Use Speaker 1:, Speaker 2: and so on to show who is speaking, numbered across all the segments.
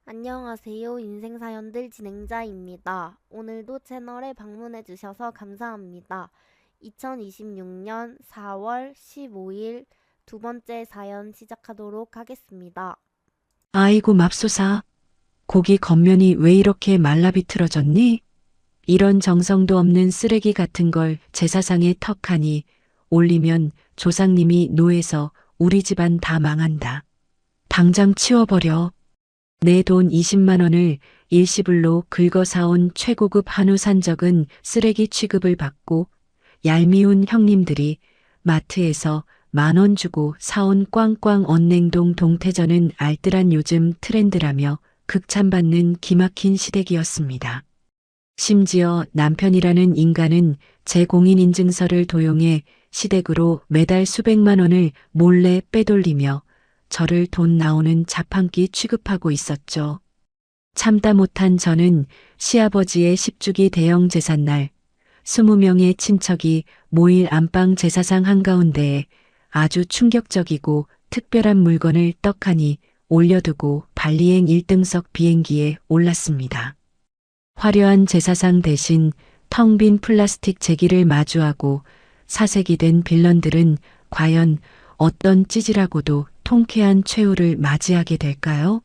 Speaker 1: 안녕하세요. 인생사연들 진행자입니다. 오늘도 채널에 방문해주셔서 감사합니다. 2026년 4월 15일 두 번째 사연 시작하도록 하겠습니다.
Speaker 2: 아이고 맙소사. 고기 겉면이 왜 이렇게 말라비틀어졌니? 이런 정성도 없는 쓰레기 같은 걸 제사상에 턱하니 올리면 조상님이 노해서 우리 집안 다 망한다. 당장 치워버려. 내 돈 20만 원을 일시불로 긁어 사온 최고급 한우 산적은 쓰레기 취급을 받고 얄미운 형님들이 마트에서 10,000원 주고 사온 꽝꽝 언냉동 동태전은 알뜰한 요즘 트렌드라며 극찬받는 기막힌 시댁이었습니다. 심지어 남편이라는 인간은 제 공인인증서를 도용해 시댁으로 매달 수백만 원을 몰래 빼돌리며 저를 돈 나오는 자판기 취급하고 있었죠. 참다 못한 저는 시아버지의 10주기 대형 제삿날 20명의 친척이 모일 안방 제사상 한가운데에 아주 충격적이고 특별한 물건을 떡하니 올려두고 발리행 1등석 비행기에 올랐습니다. 화려한 제사상 대신 텅 빈 플라스틱 제기를 마주하고 사색이 된 빌런들은 과연 어떤 찌질하고도 통쾌한 최후를 맞이하게 될까요?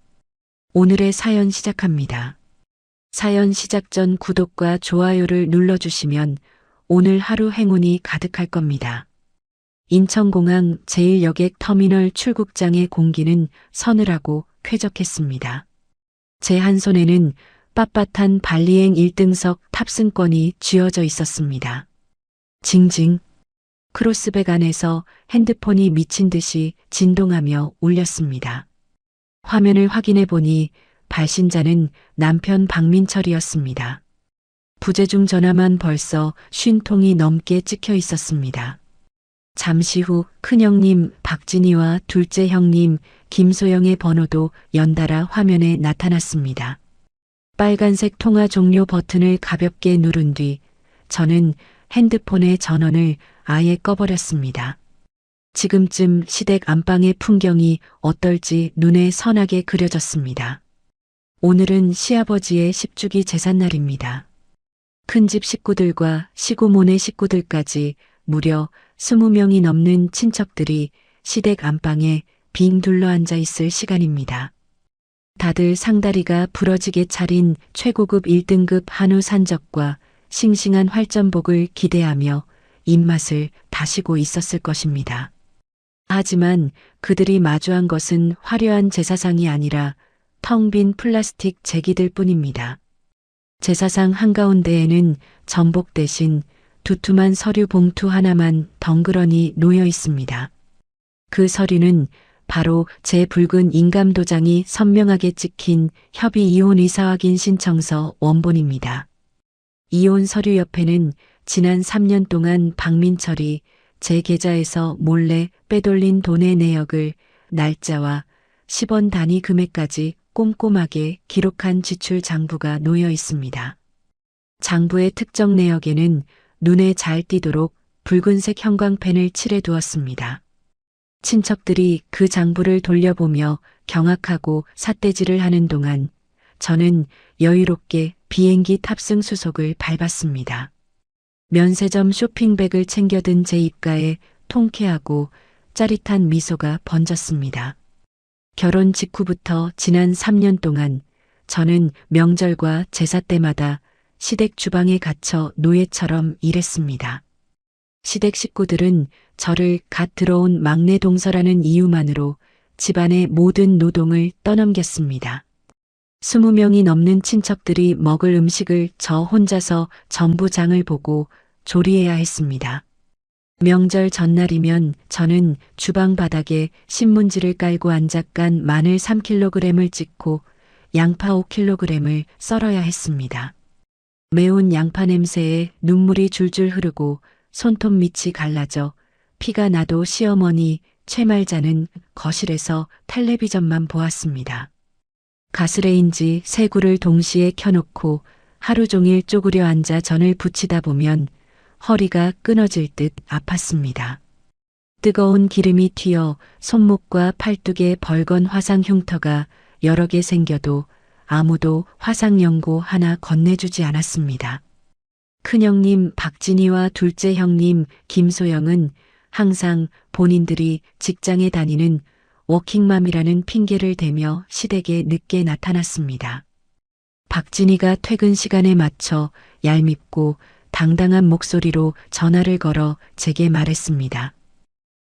Speaker 2: 오늘의 사연 시작합니다. 사연 시작 전 구독과 좋아요를 눌러주시면 오늘 하루 행운이 가득할 겁니다. 인천공항 제1여객 터미널 출국장의 공기는 서늘하고 쾌적했습니다. 제 한 손에는 빳빳한 발리행 1등석 탑승권이 쥐어져 있었습니다. 징징. 크로스백 안에서 핸드폰이 미친 듯이 진동하며 울렸습니다. 화면을 확인해 보니 발신자는 남편 박민철이었습니다. 부재중 전화만 벌써 50통이 넘게 찍혀 있었습니다. 잠시 후 큰형님 박진희와 둘째 형님 김소영의 번호도 연달아 화면에 나타났습니다. 빨간색 통화 종료 버튼을 가볍게 누른 뒤 저는 핸드폰의 전원을 아예 꺼버렸습니다. 지금쯤 시댁 안방의 풍경이 어떨지 눈에 선하게 그려졌습니다. 오늘은 시아버지의 10주기 제삿날입니다. 큰집 식구들과 시고모네 식구들까지 무려 20명이 넘는 친척들이 시댁 안방에 빙 둘러앉아 있을 시간입니다. 다들 상다리가 부러지게 차린 최고급 1등급 한우 산적과 싱싱한 활전복을 기대하며 입맛을 다시고 있었을 것입니다. 하지만 그들이 마주한 것은 화려한 제사상이 아니라 텅 빈 플라스틱 제기들 뿐입니다. 제사상 한가운데에는 전복 대신 두툼한 서류 봉투 하나만 덩그러니 놓여 있습니다. 그 서류는 바로 제 붉은 인감도장이 선명하게 찍힌 협의 이혼 의사 확인 신청서 원본입니다. 이혼 서류 옆에는 지난 3년 동안 박민철이 제 계좌에서 몰래 빼돌린 돈의 내역을 날짜와 10원 단위 금액까지 꼼꼼하게 기록한 지출 장부가 놓여 있습니다. 장부의 특정 내역에는 눈에 잘 띄도록 붉은색 형광펜을 칠해 두었습니다. 친척들이 그 장부를 돌려보며 경악하고 삿대질을 하는 동안 저는 여유롭게 비행기 탑승 수속을 밟았습니다. 면세점 쇼핑백을 챙겨든 제 입가에 통쾌하고 짜릿한 미소가 번졌습니다. 결혼 직후부터 지난 3년 동안 저는 명절과 제사 때마다 시댁 주방에 갇혀 노예처럼 일했습니다. 시댁 식구들은 저를 갓 들어온 막내 동서라는 이유만으로 집안의 모든 노동을 떠넘겼습니다. 20명이 넘는 친척들이 먹을 음식을 저 혼자서 전부 장을 보고 조리해야 했습니다. 명절 전날이면 저는 주방 바닥에 신문지를 깔고 앉아 깐 마늘 3kg을 찍고 양파 5kg을 썰어야 했습니다. 매운 양파 냄새에 눈물이 줄줄 흐르고 손톱 밑이 갈라져 피가 나도 시어머니 최말자는 거실에서 텔레비전만 보았습니다. 가스레인지 세 구를 동시에 켜놓고 하루 종일 쪼그려 앉아 전을 부치다 보면 허리가 끊어질 듯 아팠습니다. 뜨거운 기름이 튀어 손목과 팔뚝에 벌건 화상 흉터가 여러 개 생겨도 아무도 화상연고 하나 건네주지 않았습니다. 큰형님 박진희와 둘째 형님 김소영은 항상 본인들이 직장에 다니는 워킹맘이라는 핑계를 대며 시댁에 늦게 나타났습니다. 박진희가 퇴근 시간에 맞춰 얄밉고 당당한 목소리로 전화를 걸어 제게 말했습니다.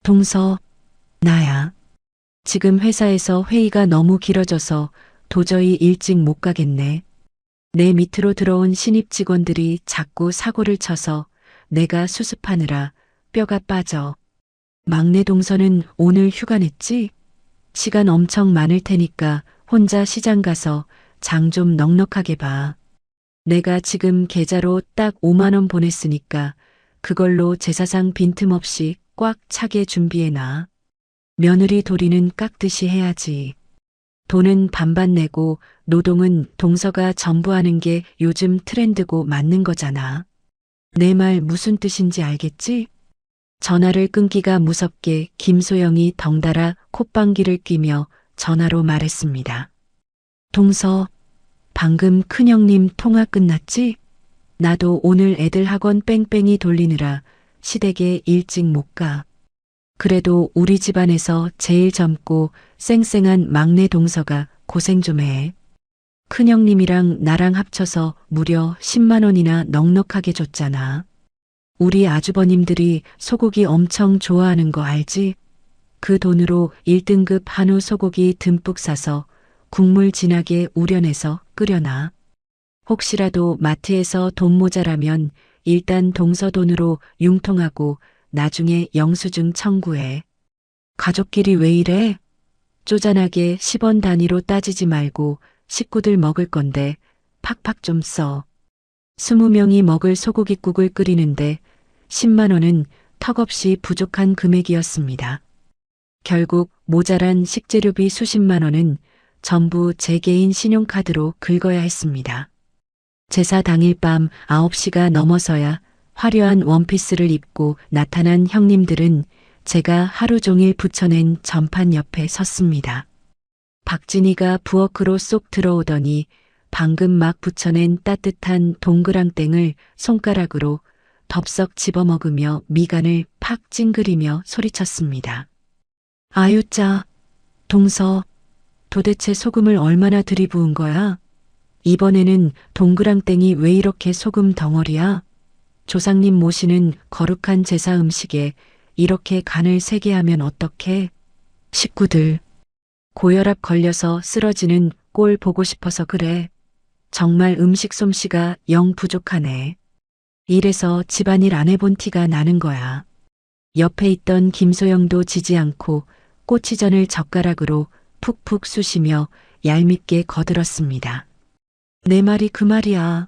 Speaker 2: 동서, 나야. 지금 회사에서 회의가 너무 길어져서 도저히 일찍 못 가겠네. 내 밑으로 들어온 신입 직원들이 자꾸 사고를 쳐서 내가 수습하느라 뼈가 빠져. 막내 동서는 오늘 휴가 냈지? 시간 엄청 많을 테니까 혼자 시장 가서 장 좀 넉넉하게 봐. 내가 지금 계좌로 딱 5만 원 보냈으니까 그걸로 제사상 빈틈없이 꽉 차게 준비해놔. 며느리 도리는 깎듯이 해야지. 돈은 반반 내고 노동은 동서가 전부 하는 게 요즘 트렌드고 맞는 거잖아. 내 말 무슨 뜻인지 알겠지? 전화를 끊기가 무섭게 김소영이 덩달아 콧방귀를 뀌며 전화로 말했습니다. 동서, 방금 큰형님 통화 끝났지? 나도 오늘 애들 학원 뺑뺑이 돌리느라 시댁에 일찍 못 가. 그래도 우리 집안에서 제일 젊고 쌩쌩한 막내 동서가 고생 좀 해. 큰형님이랑 나랑 합쳐서 무려 10만 원이나 넉넉하게 줬잖아. 우리 아주버님들이 소고기 엄청 좋아하는 거 알지? 그 돈으로 1등급 한우 소고기 듬뿍 사서 국물 진하게 우려내서 끓여놔. 혹시라도 마트에서 돈 모자라면 일단 동서 돈으로 융통하고 나중에 영수증 청구해. 가족끼리 왜 이래? 쪼잔하게 10원 단위로 따지지 말고 식구들 먹을 건데 팍팍 좀 써. 20명이 먹을 소고기국을 끓이는데 10만 원은 턱없이 부족한 금액이었습니다. 결국 모자란 식재료비 수십만 원은 전부 제 개인 신용카드로 긁어야 했습니다. 제사 당일 밤 9시가 넘어서야 화려한 원피스를 입고 나타난 형님들은 제가 하루 종일 붙여낸 전판 옆에 섰습니다. 박진희가 부엌으로 쏙 들어오더니 방금 막 붙여낸 따뜻한 동그랑땡을 손가락으로 덥석 집어먹으며 미간을 팍 찡그리며 소리쳤습니다. 아유 짜, 동서, 도대체 소금을 얼마나 들이부은 거야? 이번에는 동그랑땡이 왜 이렇게 소금 덩어리야? 조상님 모시는 거룩한 제사 음식에 이렇게 간을 세게 하면 어떡해? 식구들, 고혈압 걸려서 쓰러지는 꼴 보고 싶어서 그래. 정말 음식 솜씨가 영 부족하네. 이래서 집안일 안 해본 티가 나는 거야. 옆에 있던 김소영도 지지 않고 꼬치전을 젓가락으로 푹푹 쑤시며 얄밉게 거들었습니다. 내 말이 그 말이야.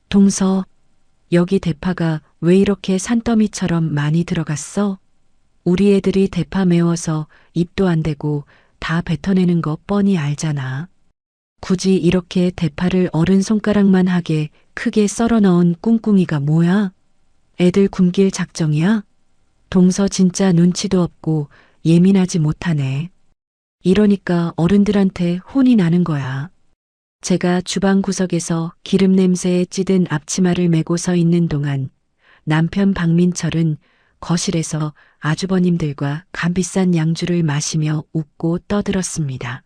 Speaker 2: 동서, 여기 대파가 왜 이렇게 산더미처럼 많이 들어갔어? 우리 애들이 대파 매워서 입도 안 대고 다 뱉어내는 거 뻔히 알잖아. 굳이 이렇게 대파를 어른 손가락만 하게 크게 썰어 넣은 꿍꿍이가 뭐야? 애들 굶길 작정이야? 동서 진짜 눈치도 없고 예민하지 못하네. 이러니까 어른들한테 혼이 나는 거야. 제가 주방 구석에서 기름 냄새에 찌든 앞치마를 메고 서 있는 동안 남편 박민철은 거실에서 아주버님들과 값비싼 양주를 마시며 웃고 떠들었습니다.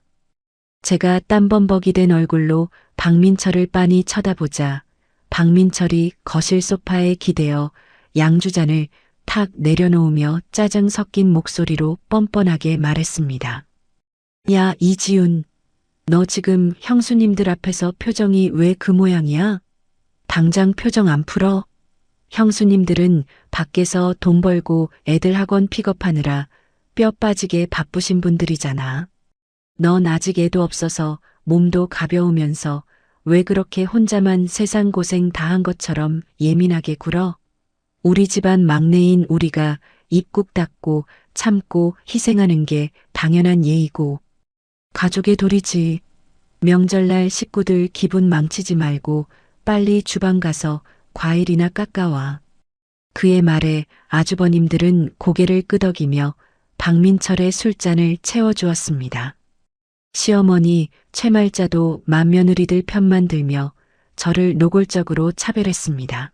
Speaker 2: 제가 땀범벅이 된 얼굴로 박민철을 빤히 쳐다보자 박민철이 거실 소파에 기대어 양주잔을 탁 내려놓으며 짜증 섞인 목소리로 뻔뻔하게 말했습니다. 야, 이지훈, 너 지금 형수님들 앞에서 표정이 왜 그 모양이야? 당장 표정 안 풀어? 형수님들은 밖에서 돈 벌고 애들 학원 픽업하느라 뼈 빠지게 바쁘신 분들이잖아. 넌 아직 애도 없어서 몸도 가벼우면서 왜 그렇게 혼자만 세상 고생 다 한 것처럼 예민하게 굴어? 우리 집안 막내인 우리가 입국 닫고 참고 희생하는 게 당연한 예의고 가족의 도리지. 명절날 식구들 기분 망치지 말고 빨리 주방 가서 과일이나 깎아와. 그의 말에 아주버님들은 고개를 끄덕이며 박민철의 술잔을 채워주었습니다. 시어머니 최말자도 맏며느리들 편만 들며 저를 노골적으로 차별했습니다.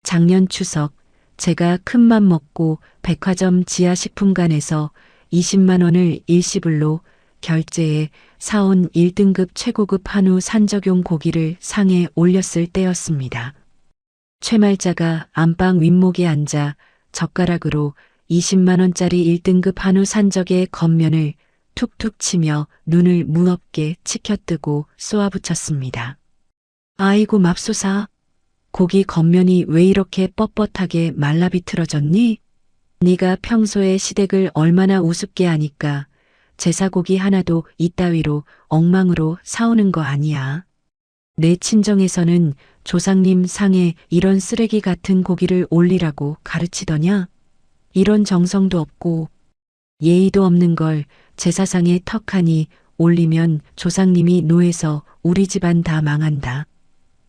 Speaker 2: 작년 추석 제가 큰맘 먹고 백화점 지하식품관에서 20만 원을 일시불로 결제해 사온 1등급 최고급 한우 산적용 고기를 상에 올렸을 때였습니다. 최말자가 안방 윗목에 앉아 젓가락으로 20만 원짜리 1등급 한우 산적의 겉면을 툭툭 치며 눈을 무겁게 치켜뜨고 쏘아붙였습니다. 아이고 맙소사. 고기 겉면이 왜 이렇게 뻣뻣하게 말라비틀어졌니? 네가 평소에 시댁을 얼마나 우습게 하니까 제사고기 하나도 이따위로 엉망으로 사오는 거 아니야. 내 친정에서는 조상님 상에 이런 쓰레기 같은 고기를 올리라고 가르치더냐? 이런 정성도 없고 예의도 없는 걸 제사상에 턱하니 올리면 조상님이 노해서 우리 집안 다 망한다.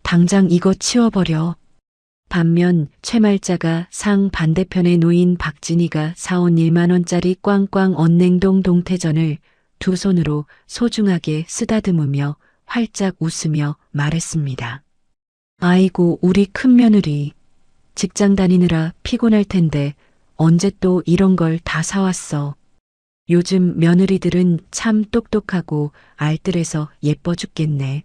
Speaker 2: 당장 이거 치워버려. 반면 최말자가 상 반대편에 놓인 박진이가 사온 1만 원짜리 꽝꽝 언냉동 동태전을 두 손으로 소중하게 쓰다듬으며 활짝 웃으며 말했습니다. 아이고 우리 큰며느리. 직장 다니느라 피곤할 텐데 언제 또 이런 걸 다 사왔어. 요즘 며느리들은 참 똑똑하고 알뜰해서 예뻐 죽겠네.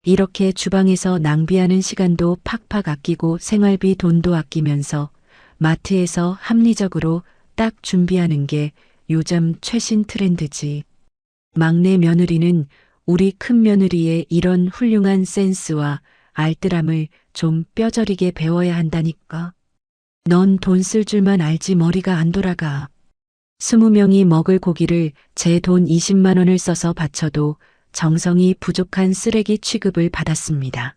Speaker 2: 이렇게 주방에서 낭비하는 시간도 팍팍 아끼고 생활비 돈도 아끼면서 마트에서 합리적으로 딱 준비하는 게 요즘 최신 트렌드지. 막내 며느리는 우리 큰 며느리의 이런 훌륭한 센스와 알뜰함을 좀 뼈저리게 배워야 한다니까. 넌 돈 쓸 줄만 알지 머리가 안 돌아가. 20명이 먹을 고기를 제 돈 20만 원을 써서 바쳐도 정성이 부족한 쓰레기 취급을 받았습니다.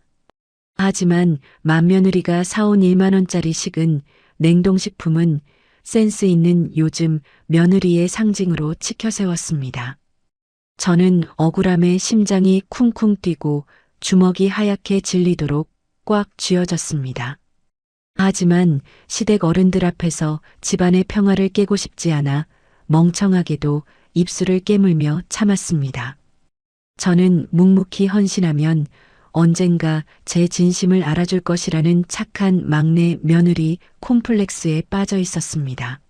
Speaker 2: 하지만 맏며느리가 사온 1만 원짜리 식은 냉동식품은 센스 있는 요즘 며느리의 상징으로 치켜세웠습니다. 저는 억울함에 심장이 쿵쿵 뛰고 주먹이 하얗게 질리도록 꽉 쥐어졌습니다. 하지만 시댁 어른들 앞에서 집안의 평화를 깨고 싶지 않아 멍청하게도 입술을 깨물며 참았습니다. 저는 묵묵히 헌신하면 언젠가 제 진심을 알아줄 것이라는 착한 막내 며느리 콤플렉스에 빠져 있었습니다.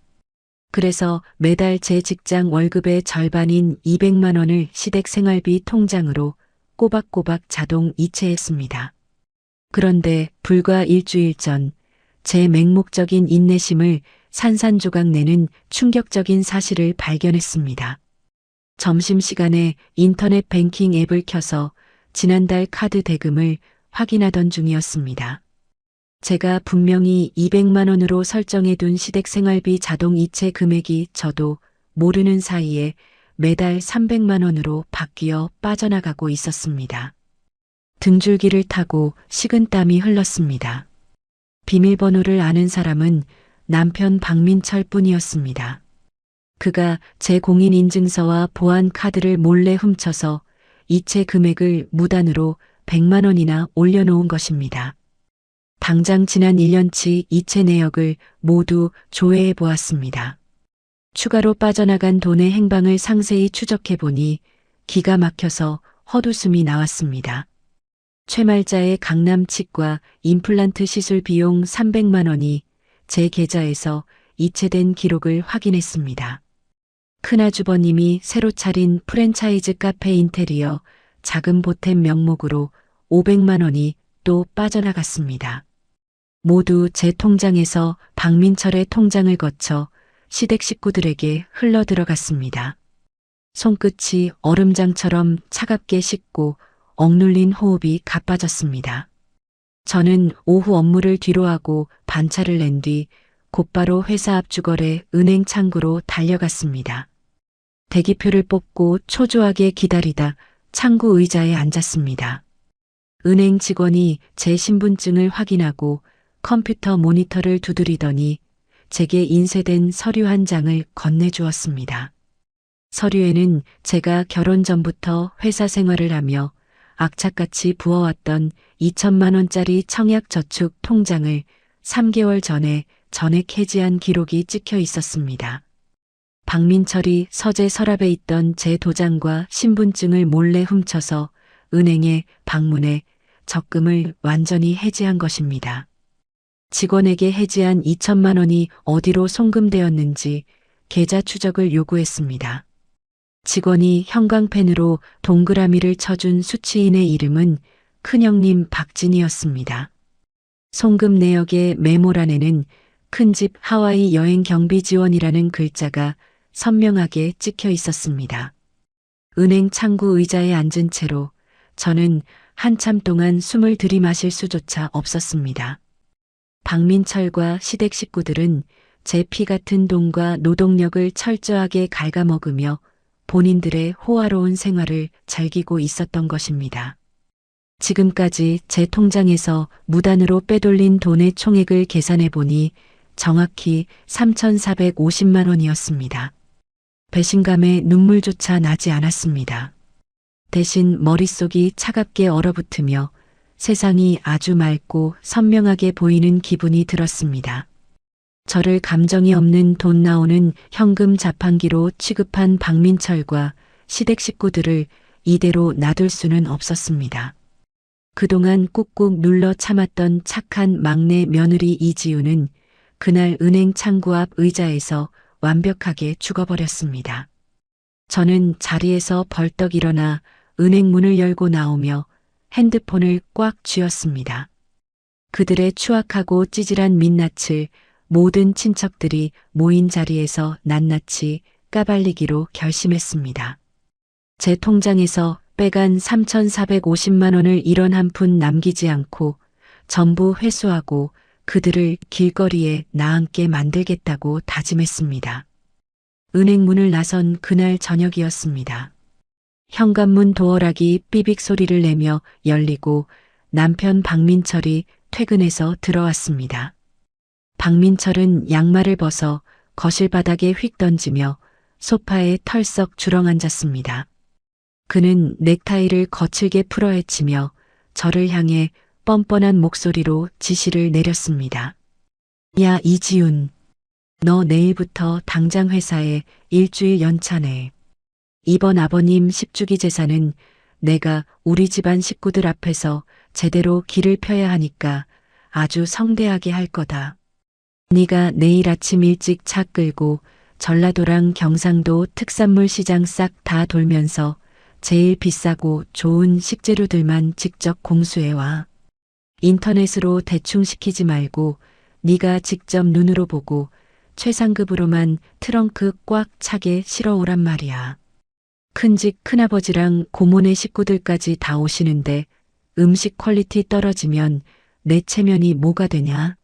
Speaker 2: 그래서 매달 제 직장 월급의 절반인 200만 원을 시댁 생활비 통장으로 꼬박꼬박 자동 이체했습니다. 그런데 불과 일주일 전 제 맹목적인 인내심을 산산조각 내는 충격적인 사실을 발견했습니다. 점심시간에 인터넷 뱅킹 앱을 켜서 지난달 카드 대금을 확인하던 중이었습니다. 제가 분명히 200만 원으로 설정해둔 시댁 생활비 자동 이체 금액이 저도 모르는 사이에 매달 300만 원으로 바뀌어 빠져나가고 있었습니다. 등줄기를 타고 식은땀이 흘렀습니다. 비밀번호를 아는 사람은 남편 박민철 뿐이었습니다. 그가 제 공인인증서와 보안카드를 몰래 훔쳐서 이체 금액을 무단으로 100만 원이나 올려놓은 것입니다. 당장 지난 1년치 이체 내역을 모두 조회해 보았습니다. 추가로 빠져나간 돈의 행방을 상세히 추적해 보니 기가 막혀서 헛웃음이 나왔습니다. 최말자의 강남 치과 임플란트 시술 비용 300만 원이 제 계좌에서 이체된 기록을 확인했습니다. 큰아주버님이 새로 차린 프랜차이즈 카페 인테리어 작은 보탬 명목으로 500만 원이 또 빠져나갔습니다. 모두 제 통장에서 박민철의 통장을 거쳐 시댁 식구들에게 흘러 들어갔습니다. 손끝이 얼음장처럼 차갑게 식고 억눌린 호흡이 가빠졌습니다. 저는 오후 업무를 뒤로하고 반차를 낸 뒤 곧바로 회사 앞 주거래 은행 창구로 달려갔습니다. 대기표를 뽑고 초조하게 기다리다 창구 의자에 앉았습니다. 은행 직원이 제 신분증을 확인하고 컴퓨터 모니터를 두드리더니 제게 인쇄된 서류 한 장을 건네주었습니다. 서류에는 제가 결혼 전부터 회사 생활을 하며 악착같이 부어왔던 2천만 원짜리 청약저축 통장을 3개월 전에 전액 해지한 기록이 찍혀 있었습니다. 박민철이 서재 서랍에 있던 제 도장과 신분증을 몰래 훔쳐서 은행에 방문해 적금을 완전히 해지한 것입니다. 직원에게 해지한 2천만 원이 어디로 송금되었는지 계좌 추적을 요구했습니다. 직원이 형광펜으로 동그라미를 쳐준 수취인의 이름은 큰형님 박진이었습니다. 송금 내역의 메모란에는 큰집 하와이 여행 경비 지원이라는 글자가 선명하게 찍혀 있었습니다. 은행 창구 의자에 앉은 채로 저는 한참 동안 숨을 들이마실 수조차 없었습니다. 박민철과 시댁 식구들은 제 피 같은 돈과 노동력을 철저하게 갉아먹으며 본인들의 호화로운 생활을 즐기고 있었던 것입니다. 지금까지 제 통장에서 무단으로 빼돌린 돈의 총액을 계산해 보니 정확히 3,450만 원이었습니다. 배신감에 눈물조차 나지 않았습니다. 대신 머릿속이 차갑게 얼어붙으며 세상이 아주 맑고 선명하게 보이는 기분이 들었습니다. 저를 감정이 없는 돈 나오는 현금 자판기로 취급한 박민철과 시댁 식구들을 이대로 놔둘 수는 없었습니다. 그동안 꾹꾹 눌러 참았던 착한 막내 며느리 이지우는 그날 은행 창구 앞 의자에서 완벽하게 죽어버렸습니다. 저는 자리에서 벌떡 일어나 은행 문을 열고 나오며 핸드폰을 꽉 쥐었습니다. 그들의 추악하고 찌질한 민낯을 모든 친척들이 모인 자리에서 낱낱이 까발리기로 결심했습니다. 제 통장에서 빼간 3,450만 원을 1원 한 푼 남기지 않고 전부 회수하고 그들을 길거리에 나앉게 만들겠다고 다짐했습니다. 은행 문을 나선 그날 저녁이었습니다. 현관문 도어락이 삐빅 소리를 내며 열리고 남편 박민철이 퇴근해서 들어왔습니다. 박민철은 양말을 벗어 거실 바닥에 휙 던지며 소파에 털썩 주렁앉았습니다. 그는 넥타이를 거칠게 풀어헤치며 저를 향해 뻔뻔한 목소리로 지시를 내렸습니다. 야 이지훈, 너 내일부터 당장 회사에 일주일 연차내. 이번 아버님 10주기 제사는 내가 우리 집안 식구들 앞에서 제대로 길을 펴야 하니까 아주 성대하게 할 거다. 네가 내일 아침 일찍 차 끌고 전라도랑 경상도 특산물 시장 싹 다 돌면서 제일 비싸고 좋은 식재료들만 직접 공수해와. 인터넷으로 대충 시키지 말고 네가 직접 눈으로 보고 최상급으로만 트렁크 꽉 차게 실어오란 말이야. 큰집 큰아버지랑 고모네 식구들까지 다 오시는데 음식 퀄리티 떨어지면 내 체면이 뭐가 되냐?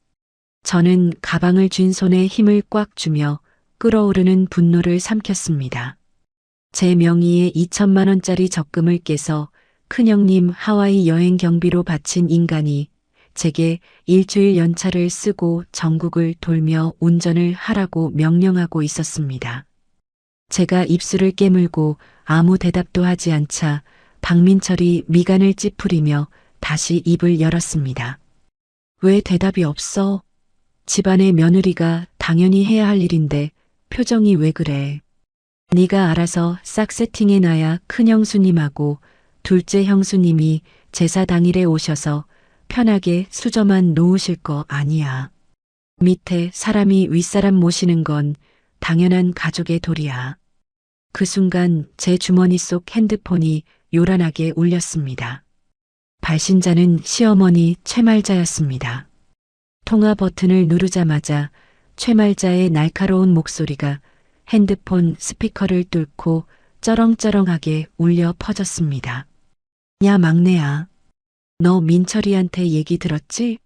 Speaker 2: 저는 가방을 쥔 손에 힘을 꽉 주며 끓어오르는 분노를 삼켰습니다. 제 명의의 2천만 원짜리 적금을 깨서 큰형님 하와이 여행 경비로 바친 인간이 제게 일주일 연차를 쓰고 전국을 돌며 운전을 하라고 명령하고 있었습니다. 제가 입술을 깨물고 아무 대답도 하지 않자 박민철이 미간을 찌푸리며 다시 입을 열었습니다. 왜 대답이 없어? 집안의 며느리가 당연히 해야 할 일인데 표정이 왜 그래? 네가 알아서 싹 세팅해놔야 큰형수님하고 둘째 형수님이 제사 당일에 오셔서 편하게 수저만 놓으실 거 아니야. 밑에 사람이 윗사람 모시는 건 당연한 가족의 도리야. 그 순간 제 주머니 속 핸드폰이 요란하게 울렸습니다. 발신자는 시어머니 최말자였습니다. 통화 버튼을 누르자마자 최말자의 날카로운 목소리가 핸드폰 스피커를 뚫고 쩌렁쩌렁하게 울려 퍼졌습니다. 야 막내야, 너 민철이한테 얘기 들었지?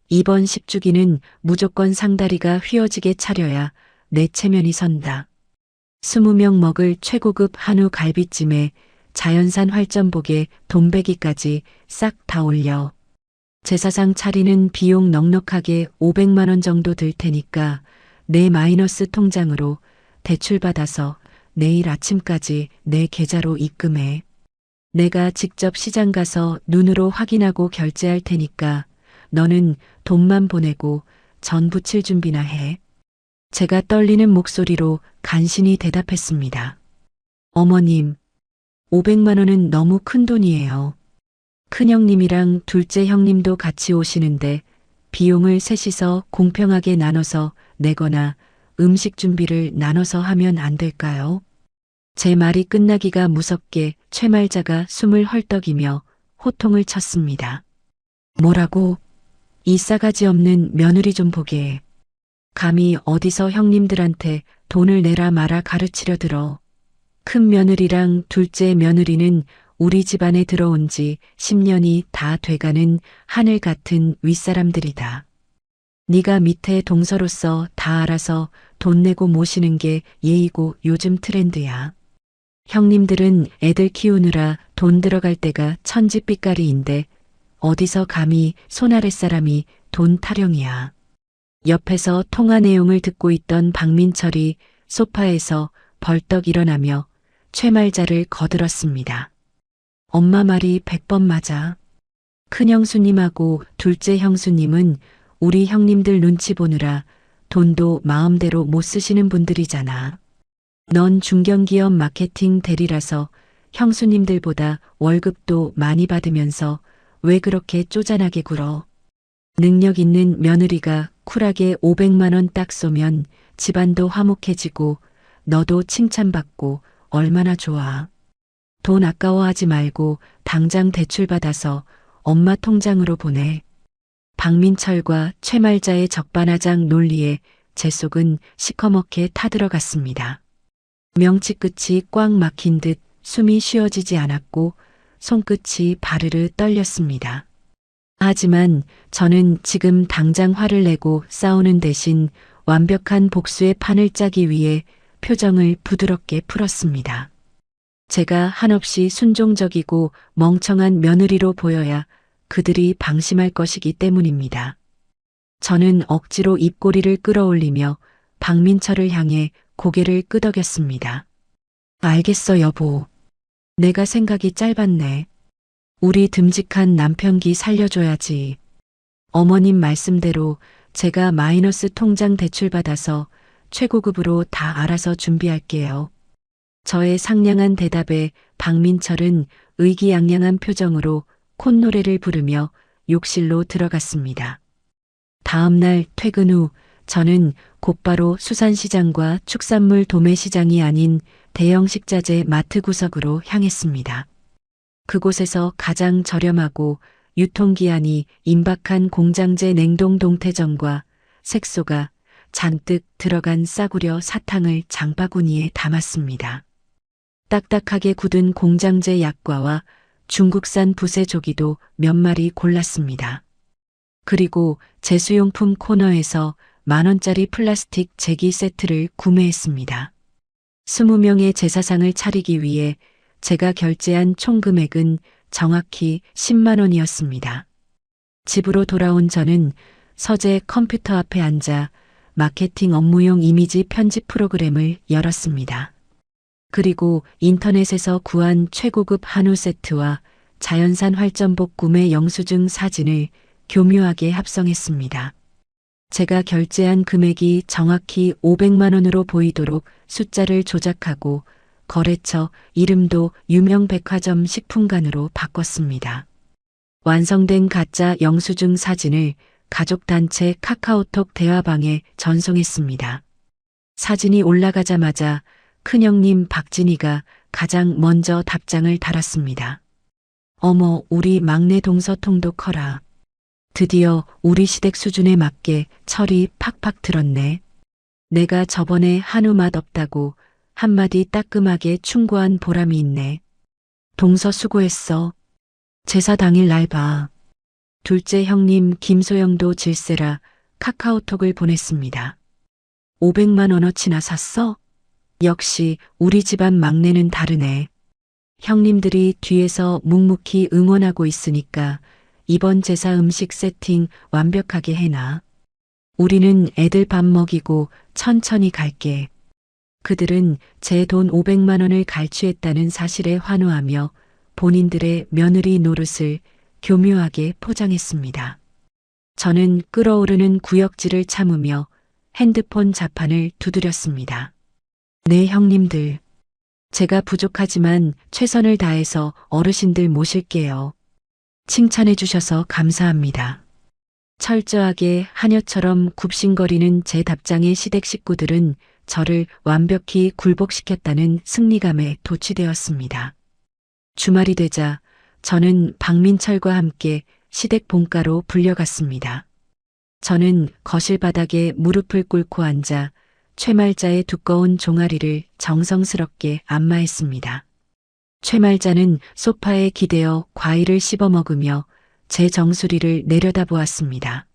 Speaker 2: 이번 10주기는 무조건 상다리가 휘어지게 차려야 내 체면이 선다. 20명 먹을 최고급 한우 갈비찜에 자연산 활전복에 돈베기까지 싹 다 올려. 제사상 차리는 비용 넉넉하게 500만 원 정도 들 테니까 내 마이너스 통장으로 대출받아서 내일 아침까지 내 계좌로 입금해. 내가 직접 시장 가서 눈으로 확인하고 결제할 테니까 너는 돈만 보내고 전 부칠 준비나 해. 제가 떨리는 목소리로 간신히 대답했습니다. 어머님, 500만 원은 너무 큰 돈이에요. 큰형님이랑 둘째 형님도 같이 오시는데 비용을 셋이서 공평하게 나눠서 내거나 음식 준비를 나눠서 하면 안 될까요? 제 말이 끝나기가 무섭게 최말자가 숨을 헐떡이며 호통을 쳤습니다. 뭐라고? 이 싸가지 없는 며느리 좀 보게. 감히 어디서 형님들한테 돈을 내라 마라 가르치려 들어. 큰 며느리랑 둘째 며느리는 우리 집안에 들어온 지 10년이 다 돼가는 하늘 같은 윗사람들이다. 네가 밑에 동서로서 다 알아서 돈 내고 모시는 게 예의고 요즘 트렌드야. 형님들은 애들 키우느라 돈 들어갈 때가 천지빛깔이인데 어디서 감히 손 아랫사람이 돈 타령이야. 옆에서 통화 내용을 듣고 있던 박민철이 소파에서 벌떡 일어나며 최말자를 거들었습니다. 엄마 말이 100번 맞아. 큰형수님하고 둘째 형수님은 우리 형님들 눈치 보느라 돈도 마음대로 못 쓰시는 분들이잖아. 넌 중견기업 마케팅 대리라서 형수님들보다 월급도 많이 받으면서 왜 그렇게 쪼잔하게 굴어? 능력 있는 며느리가 쿨하게 500만 원 딱 쏘면 집안도 화목해지고 너도 칭찬받고 얼마나 좋아. 돈 아까워하지 말고 당장 대출받아서 엄마 통장으로 보내. 박민철과 최말자의 적반하장 논리에 제 속은 시커멓게 타들어갔습니다. 명치 끝이 꽉 막힌 듯 숨이 쉬어지지 않았고 손끝이 바르르 떨렸습니다. 하지만 저는 지금 당장 화를 내고 싸우는 대신 완벽한 복수의 판을 짜기 위해 표정을 부드럽게 풀었습니다. 제가 한없이 순종적이고 멍청한 며느리로 보여야 그들이 방심할 것이기 때문입니다. 저는 억지로 입꼬리를 끌어올리며 박민철을 향해 고개를 끄덕였습니다. 알겠어, 여보. 내가 생각이 짧았네. 우리 듬직한 남편기 살려줘야지. 어머님 말씀대로 제가 마이너스 통장 대출받아서 최고급으로 다 알아서 준비할게요. 저의 상냥한 대답에 박민철은 의기양양한 표정으로 콧노래를 부르며 욕실로 들어갔습니다. 다음 날 퇴근 후 저는 곧바로 수산시장과 축산물 도매시장이 아닌 대형 식자재 마트 구석으로 향했습니다. 그곳에서 가장 저렴하고 유통기한이 임박한 공장제 냉동 동태전과 색소가 잔뜩 들어간 싸구려 사탕을 장바구니에 담았습니다. 딱딱하게 굳은 공장제 약과와 중국산 부세조기도 몇 마리 골랐습니다. 그리고 제수용품 코너에서 10,000원짜리 플라스틱 제기 세트를 구매했습니다. 20명의 제사상을 차리기 위해 제가 결제한 총 금액은 정확히 10만 원이었습니다. 집으로 돌아온 저는 서재 컴퓨터 앞에 앉아 마케팅 업무용 이미지 편집 프로그램을 열었습니다. 그리고 인터넷에서 구한 최고급 한우 세트와 자연산 활전복 구매 영수증 사진을 교묘하게 합성했습니다. 제가 결제한 금액이 정확히 500만 원으로 보이도록 숫자를 조작하고 거래처 이름도 유명 백화점 식품관으로 바꿨습니다. 완성된 가짜 영수증 사진을 가족단체 카카오톡 대화방에 전송했습니다. 사진이 올라가자마자 큰형님 박진희가 가장 먼저 답장을 달았습니다. 어머, 우리 막내 동서통도 커라. 드디어 우리 시댁 수준에 맞게 철이 팍팍 들었네. 내가 저번에 한우 맛 없다고 한마디 따끔하게 충고한 보람이 있네. 동서 수고했어. 제사 당일 날 봐. 둘째 형님 김소영도 질세라 카카오톡을 보냈습니다. 500만 원어치나 샀어? 역시 우리 집안 막내는 다르네. 형님들이 뒤에서 묵묵히 응원하고 있으니까 이번 제사 음식 세팅 완벽하게 해놔. 우리는 애들 밥 먹이고 천천히 갈게. 그들은 제 돈 500만 원을 갈취했다는 사실에 환호하며 본인들의 며느리 노릇을 교묘하게 포장했습니다. 저는 끓어오르는 구역질을 참으며 핸드폰 자판을 두드렸습니다. 네, 형님들. 제가 부족하지만 최선을 다해서 어르신들 모실게요. 칭찬해 주셔서 감사합니다. 철저하게 하녀처럼 굽신거리는 제 답장에 시댁 식구들은 저를 완벽히 굴복시켰다는 승리감에 도취되었습니다. 주말이 되자 저는 박민철과 함께 시댁 본가로 불려갔습니다. 저는 거실 바닥에 무릎을 꿇고 앉아 최말자의 두꺼운 종아리를 정성스럽게 안마했습니다. 최말자는 소파에 기대어 과일을 씹어 먹으며 제 정수리를 내려다보았습니다.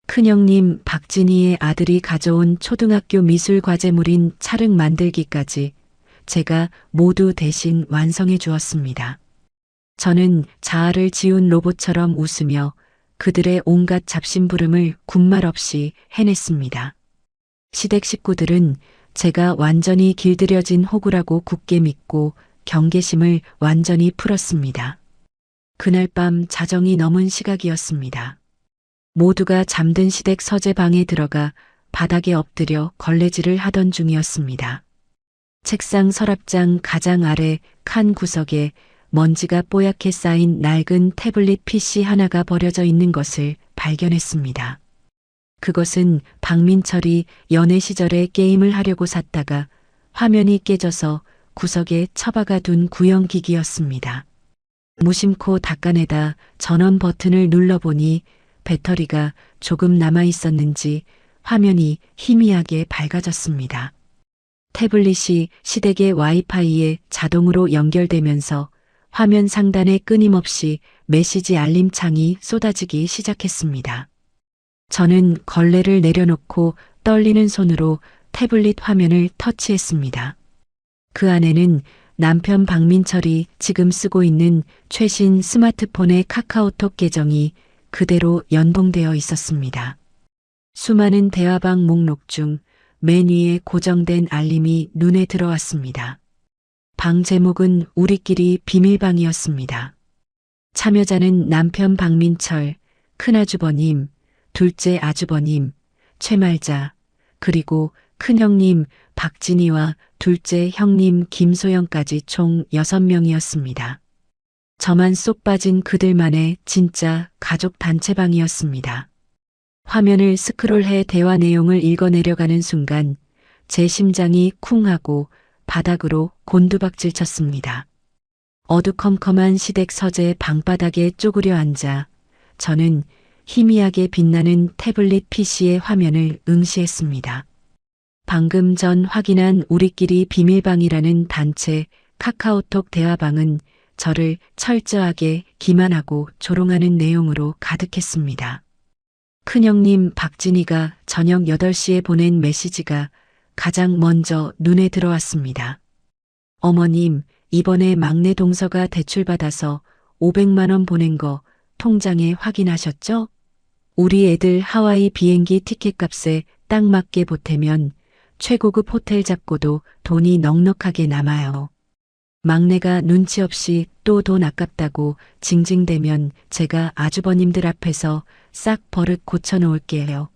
Speaker 2: 큰형님 박진희의 아들이 가져온 초등학교 미술 과제물인 찰흙 만들기까지 제가 모두 대신 완성해 주었습니다. 저는 자아를 지운 로봇처럼 웃으며 그들의 온갖 잡심부름을 군말 없이 해냈습니다. 시댁 식구들은 제가 완전히 길들여진 호구라고 굳게 믿고 경계심을 완전히 풀었습니다. 그날 밤 자정이 넘은 시각이었습니다. 모두가 잠든 시댁 서재방에 들어가 바닥에 엎드려 걸레질을 하던 중이었습니다. 책상 서랍장 가장 아래 칸 구석에 먼지가 뽀얗게 쌓인 낡은 태블릿 PC 하나가 버려져 있는 것을 발견했습니다. 그것은 박민철이 연애 시절에 게임을 하려고 샀다가 화면이 깨져서 구석에 처박아 둔 구형기기였습니다. 무심코 닦아내다 전원 버튼을 눌러보니 배터리가 조금 남아 있었는지 화면이 희미하게 밝아졌습니다. 태블릿이 시댁의 와이파이에 자동으로 연결되면서 화면 상단에 끊임없이 메시지 알림창이 쏟아지기 시작했습니다. 저는 걸레를 내려놓고 떨리는 손으로 태블릿 화면을 터치했습니다. 그 안에는 남편 박민철이 지금 쓰고 있는 최신 스마트폰의 카카오톡 계정이 그대로 연동되어 있었습니다. 수많은 대화방 목록 중 맨 위에 고정된 알림이 눈에 들어왔습니다. 방 제목은 우리끼리 비밀방이었습니다. 참여자는 남편 박민철, 큰아주버님, 둘째 아주버님, 최말자, 그리고 큰형님 박진희와 둘째 형님 김소영까지 총 6명이었습니다. 저만 쏙 빠진 그들만의 진짜 가족 단체방이었습니다. 화면을 스크롤해 대화 내용을 읽어내려가는 순간 제 심장이 쿵 하고 바닥으로 곤두박질 쳤습니다. 어두컴컴한 시댁 서재 방바닥에 쪼그려 앉아 저는 희미하게 빛나는 태블릿 PC의 화면을 응시했습니다. 방금 전 확인한 우리끼리 비밀방이라는 단체 카카오톡 대화방은 저를 철저하게 기만하고 조롱하는 내용으로 가득했습니다. 큰형님 박진희가 저녁 8시에 보낸 메시지가 가장 먼저 눈에 들어왔습니다. 어머님, 이번에 막내 동서가 대출받아서 500만 원 보낸 거 통장에 확인하셨죠? 우리 애들 하와이 비행기 티켓값에 딱 맞게 보태면 최고급 호텔 잡고도 돈이 넉넉하게 남아요. 막내가 눈치 없이 또 돈 아깝다고 징징대면 제가 아주버님들 앞에서 싹 버릇 고쳐놓을게요.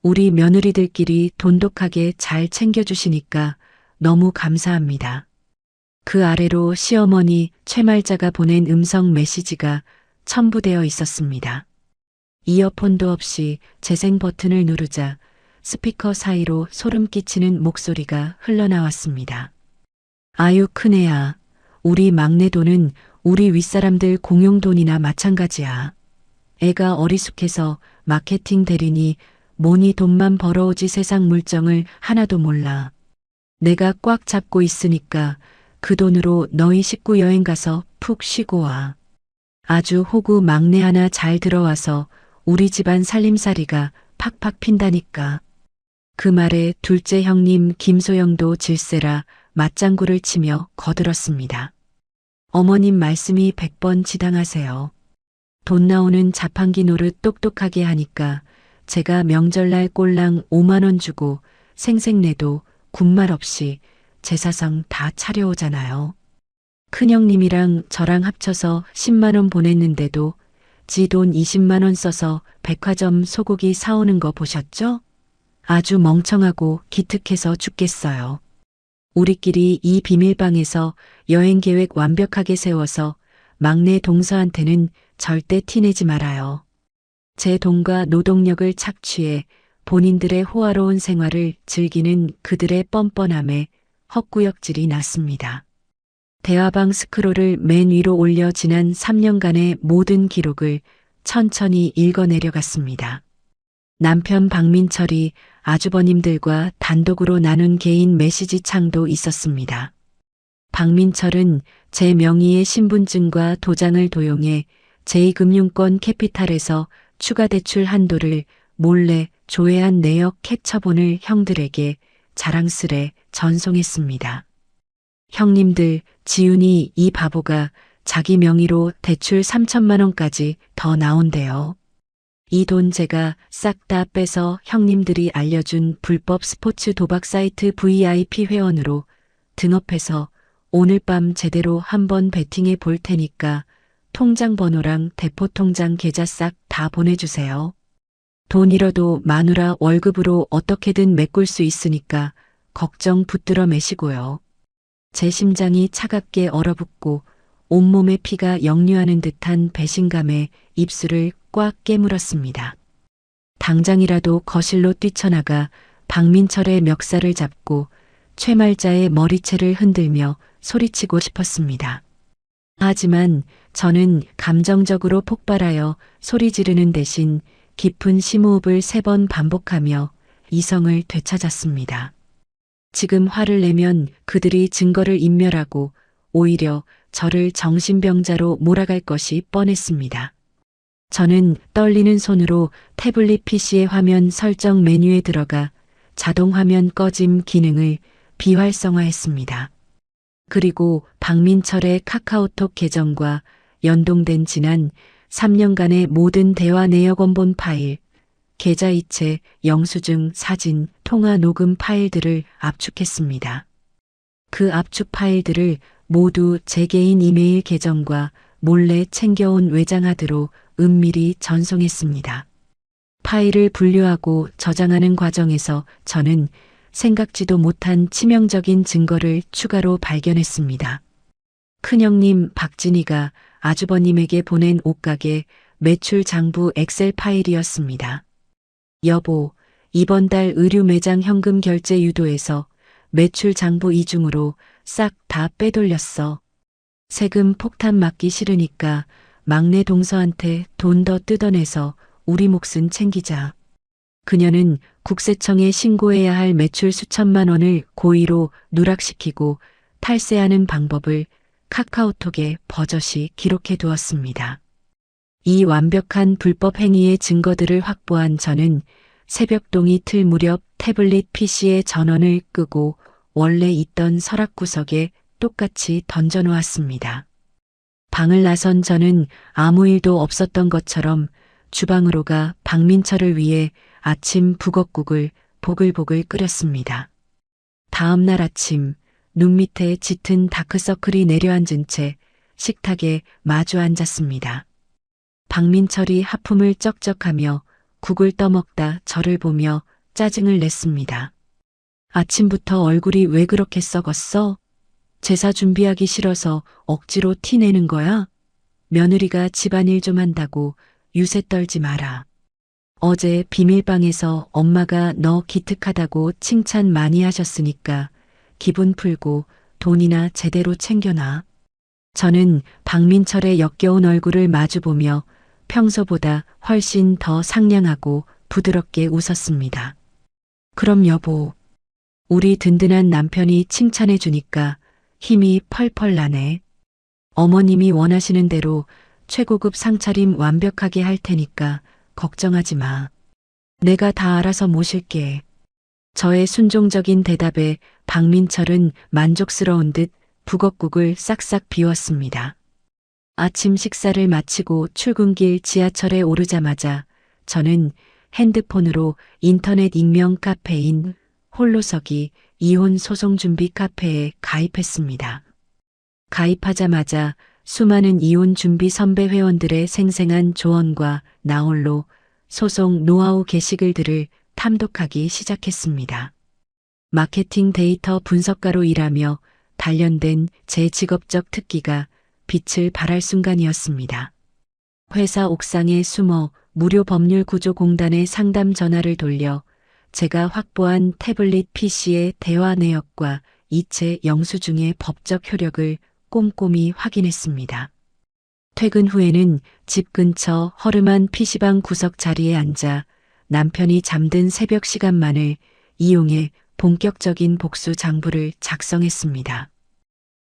Speaker 2: 우리 며느리들끼리 돈독하게 잘 챙겨주시니까 너무 감사합니다. 그 아래로 시어머니 최말자가 보낸 음성 메시지가 첨부되어 있었습니다. 이어폰도 없이 재생 버튼을 누르자 스피커 사이로 소름 끼치는 목소리가 흘러나왔습니다. 아유 큰애야, 우리 막내 돈은 우리 윗사람들 공용 돈이나 마찬가지야. 애가 어리숙해서 마케팅 대리니 뭐니 돈만 벌어오지 세상 물정을 하나도 몰라. 내가 꽉 잡고 있으니까 그 돈으로 너희 식구 여행 가서 푹 쉬고 와. 아주 호구 막내 하나 잘 들어와서 우리 집안 살림살이가 팍팍 핀다니까. 그 말에 둘째 형님 김소영도 질세라 맞장구를 치며 거들었습니다. 어머님 말씀이 100번 지당하세요. 돈 나오는 자판기 노릇 똑똑하게 하니까 제가 명절날 꼴랑 5만 원 주고 생색내도 군말 없이 제사상 다 차려오잖아요. 큰형님이랑 저랑 합쳐서 10만 원 보냈는데도 지 돈 20만 원 써서 백화점 소고기 사오는 거 보셨죠? 아주 멍청하고 기특해서 죽겠어요. 우리끼리 이 비밀방에서 여행 계획 완벽하게 세워서 막내 동서한테는 절대 티내지 말아요. 제 돈과 노동력을 착취해 본인들의 호화로운 생활을 즐기는 그들의 뻔뻔함에 헛구역질이 났습니다. 대화방 스크롤을 맨 위로 올려 지난 3년간의 모든 기록을 천천히 읽어내려갔습니다. 남편 박민철이 아주버님들과 단독으로 나눈 개인 메시지 창도 있었습니다. 박민철은 제 명의의 신분증과 도장을 도용해 제2금융권 캐피탈에서 추가 대출 한도를 몰래 조회한 내역 캡처본을 형들에게 자랑스레 전송했습니다. 형님들, 지훈이 이 바보가 자기 명의로 대출 3천만 원까지 더 나온대요. 이 돈 제가 싹 다 빼서 형님들이 알려준 불법 스포츠 도박 사이트 VIP 회원으로 등업해서 오늘 밤 제대로 한번 베팅해 볼 테니까 통장 번호랑 대포통장 계좌 싹 다 보내주세요. 돈 잃어도 마누라 월급으로 어떻게든 메꿀 수 있으니까 걱정 붙들어 매시고요. 제 심장이 차갑게 얼어붙고 온몸에 피가 역류하는 듯한 배신감에 입술을 꽉 깨물었습니다. 당장이라도 거실로 뛰쳐나가 박민철의 멱살을 잡고 최말자의 머리채를 흔들며 소리치고 싶었습니다. 하지만 저는 감정적으로 폭발하여 소리 지르는 대신 깊은 심호흡을 3번 반복하며 이성을 되찾았습니다. 지금 화를 내면 그들이 증거를 인멸하고 오히려 저를 정신병자로 몰아갈 것이 뻔했습니다. 저는 떨리는 손으로 태블릿 PC의 화면 설정 메뉴에 들어가 자동 화면 꺼짐 기능을 비활성화했습니다. 그리고 박민철의 카카오톡 계정과 연동된 지난 3년간의 모든 대화 내역 원본 파일, 계좌이체, 영수증, 사진, 통화 녹음 파일들을 압축했습니다. 그 압축 파일들을 모두 제 개인 이메일 계정과 몰래 챙겨온 외장하드로 은밀히 전송했습니다. 파일을 분류하고 저장하는 과정에서 저는 생각지도 못한 치명적인 증거를 추가로 발견했습니다. 큰형님 박진희가 아주버님에게 보낸 옷가게 매출 장부 엑셀 파일이었습니다. 여보, 이번 달 의류 매장 현금 결제 유도에서 매출 장부 이중으로 싹 다 빼돌렸어. 세금 폭탄 맞기 싫으니까 막내 동서한테 돈 더 뜯어내서 우리 몫은 챙기자. 그녀는 국세청에 신고해야 할 매출 수천만 원을 고의로 누락시키고 탈세하는 방법을 카카오톡에 버젓이 기록해 두었습니다. 이 완벽한 불법 행위의 증거들을 확보한 저는 새벽동 이틀 무렵 태블릿 PC의 전원을 끄고 원래 있던 서랍 구석에 똑같이 던져놓았습니다. 방을 나선 저는 아무 일도 없었던 것처럼 주방으로 가 박민철을 위해 아침 북엇국을 보글보글 끓였습니다. 다음 날 아침 눈 밑에 짙은 다크서클이 내려앉은 채 식탁에 마주 앉았습니다. 박민철이 하품을 쩍쩍하며 국을 떠먹다 저를 보며 짜증을 냈습니다. 아침부터 얼굴이 왜 그렇게 썩었어? 제사 준비하기 싫어서 억지로 티내는 거야? 며느리가 집안일 좀 한다고 유세 떨지 마라. 어제 비밀방에서 엄마가 너 기특하다고 칭찬 많이 하셨으니까 기분 풀고 돈이나 제대로 챙겨놔. 저는 박민철의 역겨운 얼굴을 마주보며 평소보다 훨씬 더 상냥하고 부드럽게 웃었습니다. 그럼 여보, 우리 든든한 남편이 칭찬해 주니까 힘이 펄펄 나네. 어머님이 원하시는 대로 최고급 상차림 완벽하게 할 테니까 걱정하지 마. 내가 다 알아서 모실게. 저의 순종적인 대답에 박민철은 만족스러운 듯 북엇국을 싹싹 비웠습니다. 아침 식사를 마치고 출근길 지하철에 오르자마자 저는 핸드폰으로 인터넷 익명 카페인 홀로서기 이혼 소송 준비 카페에 가입했습니다. 가입하자마자 수많은 이혼 준비 선배 회원들의 생생한 조언과 나홀로 소송 노하우 게시글들을 탐독하기 시작했습니다. 마케팅 데이터 분석가로 일하며 단련된 제 직업적 특기가 빛을 발할 순간이었습니다. 회사 옥상에 숨어 무료 법률구조공단의 상담 전화를 돌려 제가 확보한 태블릿 PC의 대화 내역과 이체 영수증의 법적 효력을 꼼꼼히 확인했습니다. 퇴근 후에는 집 근처 허름한 PC방 구석 자리에 앉아 남편이 잠든 새벽 시간만을 이용해 본격적인 복수 장부를 작성했습니다.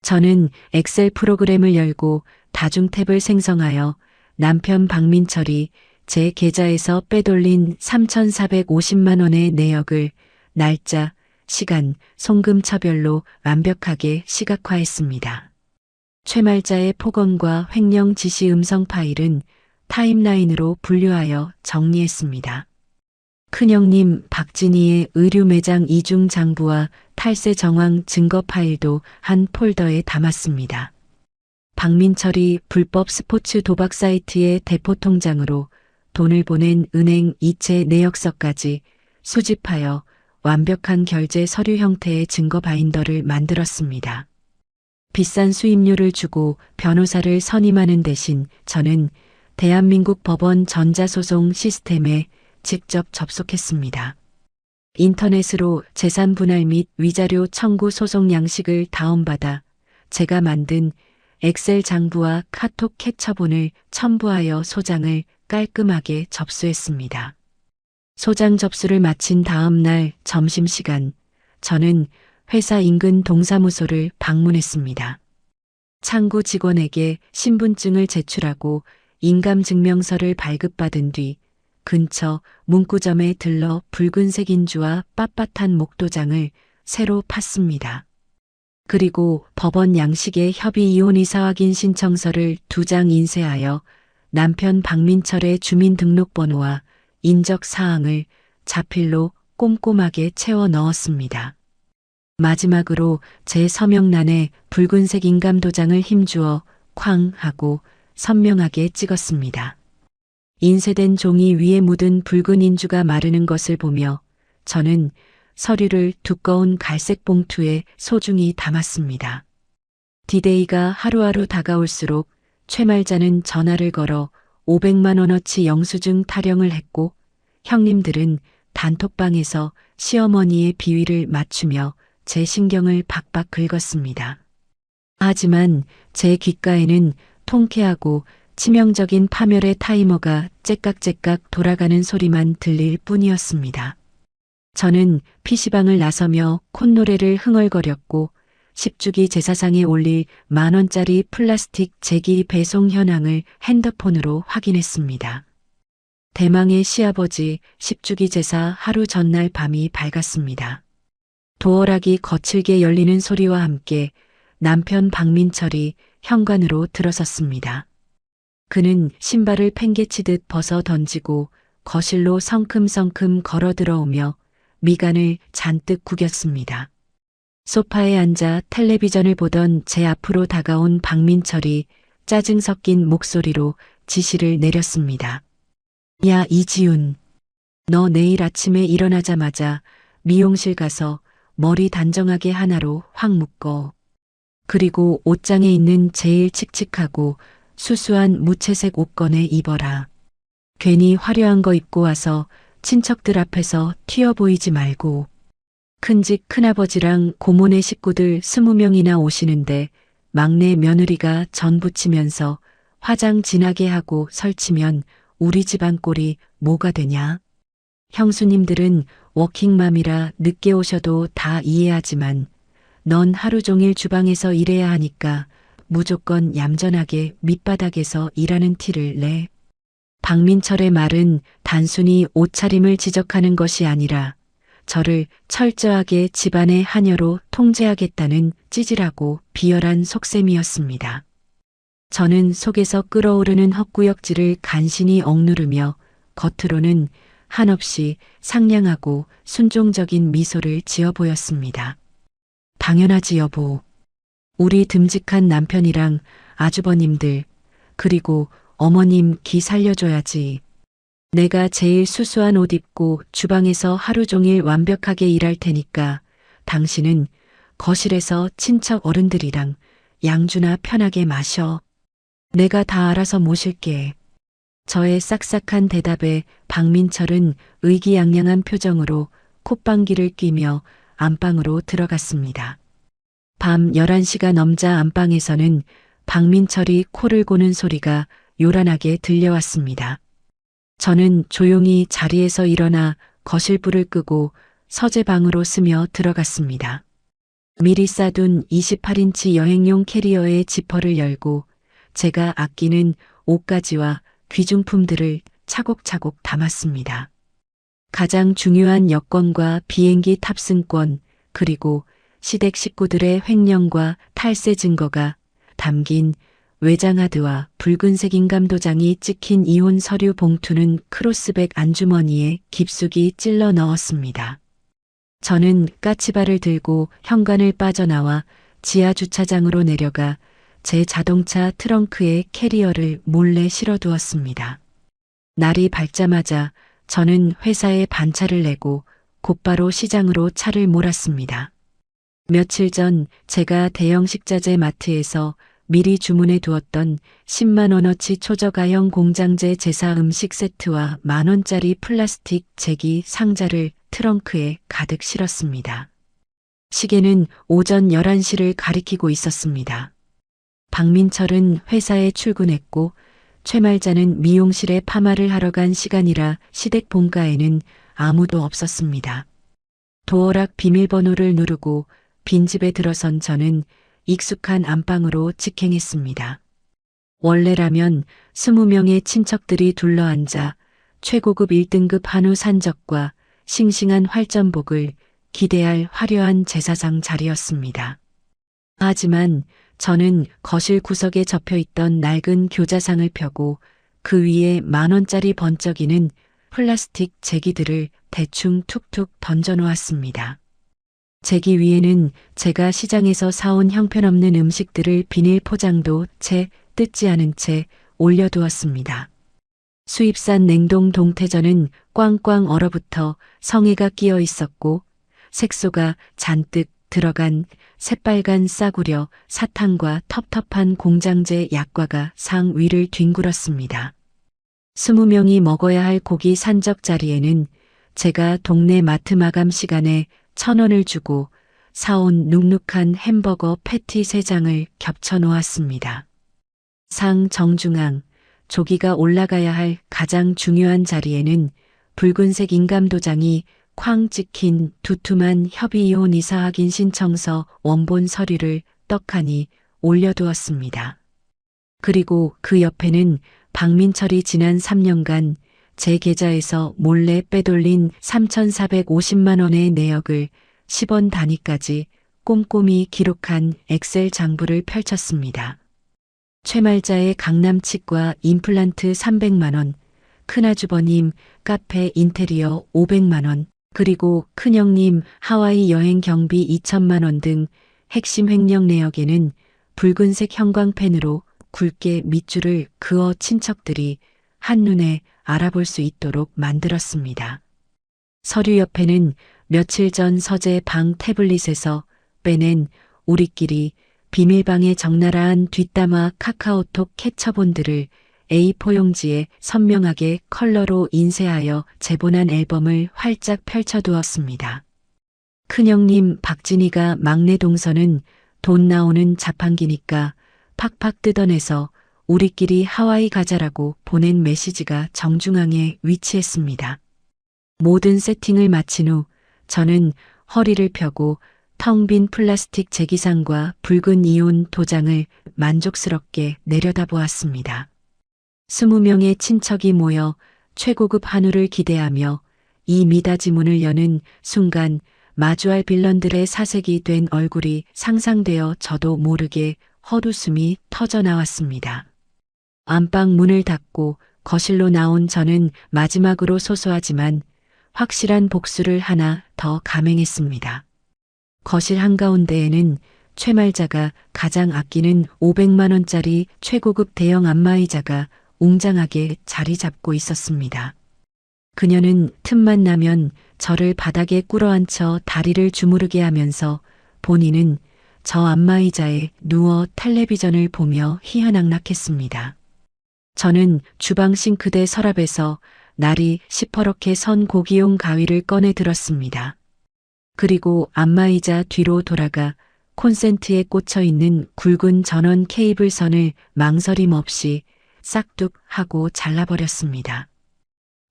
Speaker 2: 저는 엑셀 프로그램을 열고 다중 탭을 생성하여 남편 박민철이 제 계좌에서 빼돌린 3,450만 원의 내역을 날짜, 시간, 송금처별로 완벽하게 시각화했습니다. 최말자의 폭언과 횡령 지시 음성 파일은 타임라인으로 분류하여 정리했습니다. 큰형님 박진희의 의류 매장 이중 장부와 탈세 정황 증거 파일도 한 폴더에 담았습니다. 박민철이 불법 스포츠 도박 사이트의 대포 통장으로 돈을 보낸 은행 이체 내역서까지 수집하여 완벽한 결제 서류 형태의 증거 바인더를 만들었습니다. 비싼 수임료를 주고 변호사를 선임하는 대신 저는 대한민국 법원 전자소송 시스템에 직접 접속했습니다. 인터넷으로 재산 분할 및 위자료 청구 소송 양식을 다운받아 제가 만든 엑셀 장부와 카톡 캡처본을 첨부하여 소장을 깔끔하게 접수했습니다. 소장 접수를 마친 다음 날 점심시간, 저는 회사 인근 동사무소를 방문했습니다. 창구 직원에게 신분증을 제출하고 인감증명서를 발급받은 뒤 근처 문구점에 들러 붉은색 인주와 빳빳한 목도장을 새로 팠습니다. 그리고 법원 양식의 협의 이혼 이사 확인 신청서를 2장 인쇄하여 남편 박민철의 주민등록번호와 인적 사항을 자필로 꼼꼼하게 채워 넣었습니다. 마지막으로 제 서명란에 붉은색 인감도장을 힘주어 쾅 하고 선명하게 찍었습니다. 인쇄된 종이 위에 묻은 붉은 인주가 마르는 것을 보며 저는 서류를 두꺼운 갈색 봉투에 소중히 담았습니다. 디데이가 하루하루 다가올수록 최말자는 전화를 걸어 500만 원어치 영수증 타령을 했고 형님들은 단톡방에서 시어머니의 비위를 맞추며 제 신경을 박박 긁었습니다. 하지만 제 귓가에는 통쾌하고 치명적인 파멸의 타이머가 째깍째깍 돌아가는 소리만 들릴 뿐이었습니다. 저는 PC방을 나서며 콧노래를 흥얼거렸고 10주기 제사상에 올릴 10,000원짜리 플라스틱 제기 배송 현황을 핸드폰으로 확인했습니다. 대망의 시아버지 10주기 제사 하루 전날 밤이 밝았습니다. 도어락이 거칠게 열리는 소리와 함께 남편 박민철이 현관으로 들어섰습니다. 그는 신발을 팽개치듯 벗어 던지고 거실로 성큼성큼 걸어 들어오며 미간을 잔뜩 구겼습니다. 소파에 앉아 텔레비전을 보던 제 앞으로 다가온 박민철이 짜증 섞인 목소리로 지시를 내렸습니다. 야, 이지훈. 너 내일 아침에 일어나자마자 미용실 가서 머리 단정하게 하나로 확 묶어. 그리고 옷장에 있는 제일 칙칙하고 수수한 무채색 옷걸이 입어라. 괜히 화려한 거 입고 와서 친척들 앞에서 튀어 보이지 말고. 큰집 큰아버지랑 고모네 식구들 20명이나 오시는데 막내 며느리가 전 부치면서 화장 진하게 하고 설치면 우리 집안 꼴이 뭐가 되냐? 형수님들은 워킹맘이라 늦게 오셔도 다 이해하지만 넌 하루 종일 주방에서 일해야 하니까 무조건 얌전하게 밑바닥에서 일하는 티를 내. 박민철의 말은 단순히 옷차림을 지적하는 것이 아니라 저를 철저하게 집안의 하녀로 통제하겠다는 찌질하고 비열한 속셈이었습니다. 저는 속에서 끓어오르는 헛구역질을 간신히 억누르며 겉으로는 한없이 상냥하고 순종적인 미소를 지어 보였습니다. 당연하지 여보. 우리 듬직한 남편이랑 아주버님들 그리고 어머님 기 살려줘야지. 내가 제일 수수한 옷 입고 주방에서 하루 종일 완벽하게 일할 테니까 당신은 거실에서 친척 어른들이랑 양주나 편하게 마셔. 내가 다 알아서 모실게. 저의 싹싹한 대답에 박민철은 의기양양한 표정으로 콧방귀를 뀌며 안방으로 들어갔습니다. 밤 11시가 넘자 안방에서는 박민철이 코를 고는 소리가 요란하게 들려왔습니다. 저는 조용히 자리에서 일어나 거실불을 끄고 서재방으로 스며 들어갔습니다. 미리 싸둔 28인치 여행용 캐리어의 지퍼를 열고 제가 아끼는 옷가지와 귀중품들을 차곡차곡 담았습니다. 가장 중요한 여권과 비행기 탑승권, 그리고 시댁 식구들의 횡령과 탈세 증거가 담긴 외장하드와 붉은색 인감도장이 찍힌 이혼 서류 봉투는 크로스백 안주머니에 깊숙이 찔러 넣었습니다. 저는 까치발을 들고 현관을 빠져나와 지하 주차장으로 내려가 제 자동차 트렁크에 캐리어를 몰래 실어두었습니다. 날이 밝자마자 저는 회사에 반차를 내고 곧바로 시장으로 차를 몰았습니다. 며칠 전 제가 대형 식자재 마트에서 미리 주문해 두었던 10만 원어치 초저가형 공장제 제사 음식 세트와 만원짜리 플라스틱 제기 상자를 트렁크에 가득 실었습니다. 시계는 오전 11시를 가리키고 있었습니다. 박민철은 회사에 출근했고 최말자는 미용실에 파마를 하러 간 시간이라 시댁 본가에는 아무도 없었습니다. 도어락 비밀번호를 누르고 빈집에 들어선 저는 익숙한 안방으로 직행했습니다. 원래라면 20명의 친척들이 둘러앉아 최고급 1등급 한우 산적과 싱싱한 활전복을 기대할 화려한 제사상 자리였습니다. 하지만 저는 거실 구석에 접혀있던 낡은 교자상을 펴고 그 위에 만원짜리 번쩍이는 플라스틱 제기들을 대충 툭툭 던져놓았습니다. 제기 위에는 제가 시장에서 사온 형편없는 음식들을 비닐 포장도 채 뜯지 않은 채 올려두었습니다. 수입산 냉동 동태전은 꽝꽝 얼어붙어 성에가 끼어 있었고 색소가 잔뜩 들어간 새빨간 싸구려 사탕과 텁텁한 공장제 약과가 상 위를 뒹굴었습니다. 20명이 먹어야 할 고기 산적 자리에는 제가 동네 마트 마감 시간에 1,000원을 주고 사온 눅눅한 햄버거 패티 3장을 겹쳐 놓았습니다. 상 정중앙, 조기가 올라가야 할 가장 중요한 자리에는 붉은색 인감도장이 쾅 찍힌 두툼한 협의이혼 이사 확인 신청서 원본 서류를 떡하니 올려두었습니다. 그리고 그 옆에는 박민철이 지난 3년간 제 계좌에서 몰래 빼돌린 3,450만 원의 내역을 10원 단위까지 꼼꼼히 기록한 엑셀 장부를 펼쳤습니다. 최말자의 강남치과 임플란트 300만 원, 큰아주버님 카페 인테리어 500만 원, 그리고 큰형님 하와이 여행 경비 2천만 원 등 핵심 횡령 내역에는 붉은색 형광펜으로 굵게 밑줄을 그어 친척들이 한눈에 알아볼 수 있도록 만들었습니다. 서류 옆에는 며칠 전 서재 방 태블릿에서 빼낸 우리끼리 비밀방에 적나라한 뒷담화 카카오톡 캡처본들을 A4 용지에 선명하게 컬러로 인쇄하여 재본한 앨범을 활짝 펼쳐두었습니다. 큰형님 박진희가 막내 동서는 돈 나오는 자판기니까 팍팍 뜯어내서 우리끼리 하와이 가자라고 보낸 메시지가 정중앙에 위치했습니다. 모든 세팅을 마친 후 저는 허리를 펴고 텅 빈 플라스틱 제기상과 붉은 이혼 도장을 만족스럽게 내려다보았습니다. 20명의 친척이 모여 최고급 한우를 기대하며 이 미닫이 문을 여는 순간 마주할 빌런들의 사색이 된 얼굴이 상상되어 저도 모르게 헛웃음이 터져나왔습니다. 안방 문을 닫고 거실로 나온 저는 마지막으로 소소하지만 확실한 복수를 하나 더 감행했습니다. 거실 한가운데에는 최말자가 가장 아끼는 500만 원짜리 최고급 대형 안마의자가 웅장하게 자리 잡고 있었습니다. 그녀는 틈만 나면 저를 바닥에 꿇어앉혀 다리를 주무르게 하면서 본인은 저 안마의자에 누워 텔레비전을 보며 희한악락했습니다. 저는 주방 싱크대 서랍에서 날이 시퍼렇게 선 고기용 가위를 꺼내 들었습니다. 그리고 안마의자 뒤로 돌아가 콘센트에 꽂혀 있는 굵은 전원 케이블 선을 망설임 없이 싹둑 하고 잘라버렸습니다.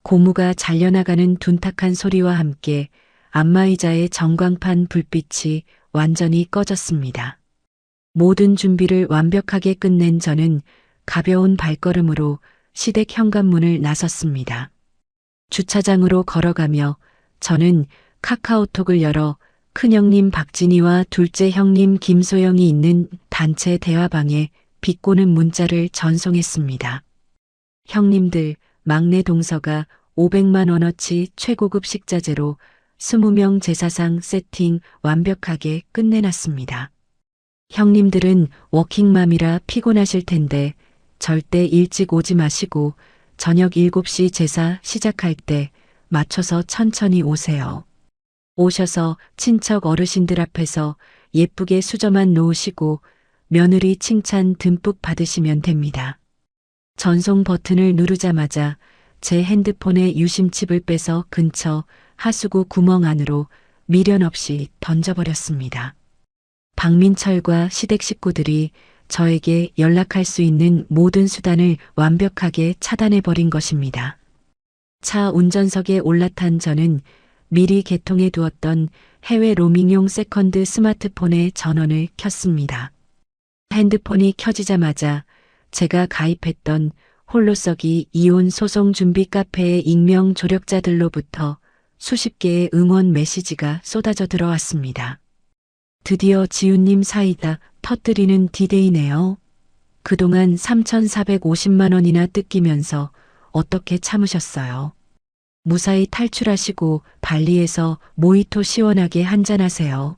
Speaker 2: 고무가 잘려나가는 둔탁한 소리와 함께 안마의자의 전광판 불빛이 완전히 꺼졌습니다. 모든 준비를 완벽하게 끝낸 저는 가벼운 발걸음으로 시댁 현관문을 나섰습니다. 주차장으로 걸어가며 저는 카카오톡을 열어 큰형님 박진희와 둘째 형님 김소영이 있는 단체 대화방에 비꼬는 문자를 전송했습니다. 형님들, 막내 동서가 500만 원어치 최고급 식자재로 20명 제사상 세팅 완벽하게 끝내놨습니다. 형님들은 워킹맘이라 피곤하실 텐데 절대 일찍 오지 마시고 저녁 7시 제사 시작할 때 맞춰서 천천히 오세요. 오셔서 친척 어르신들 앞에서 예쁘게 수저만 놓으시고 며느리 칭찬 듬뿍 받으시면 됩니다. 전송 버튼을 누르자마자 제 핸드폰의 유심칩을 빼서 근처 하수구 구멍 안으로 미련 없이 던져버렸습니다. 박민철과 시댁 식구들이 저에게 연락할 수 있는 모든 수단을 완벽하게 차단해버린 것입니다. 차 운전석에 올라탄 저는 미리 개통해 두었던 해외 로밍용 세컨드 스마트폰의 전원을 켰습니다. 핸드폰이 켜지자마자 제가 가입했던 홀로서기 이혼 소송 준비 카페의 익명 조력자들로부터 수십 개의 응원 메시지가 쏟아져 들어왔습니다. 드디어 지훈님 사이다 터뜨리는 디데이네요. 그동안 3,450만 원이나 뜯기면서 어떻게 참으셨어요? 무사히 탈출하시고 발리에서 모히토 시원하게 한잔하세요.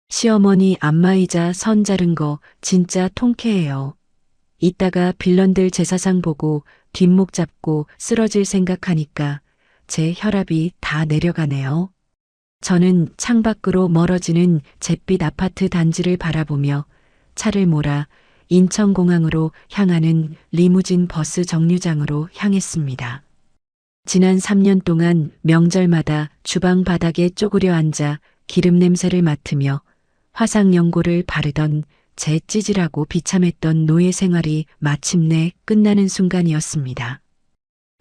Speaker 2: 시어머니 안마의자 선 자른 거 진짜 통쾌해요. 이따가 빌런들 제사상 보고 뒷목 잡고 쓰러질 생각하니까 제 혈압이 다 내려가네요. 저는 창밖으로 멀어지는 잿빛 아파트 단지를 바라보며 차를 몰아 인천공항으로 향하는 리무진 버스 정류장으로 향했습니다. 지난 3년 동안 명절마다 주방 바닥에 쪼그려 앉아 기름 냄새를 맡으며 화상 연고를 바르던 제 찌질하고 비참했던 노예 생활이 마침내 끝나는 순간이었습니다.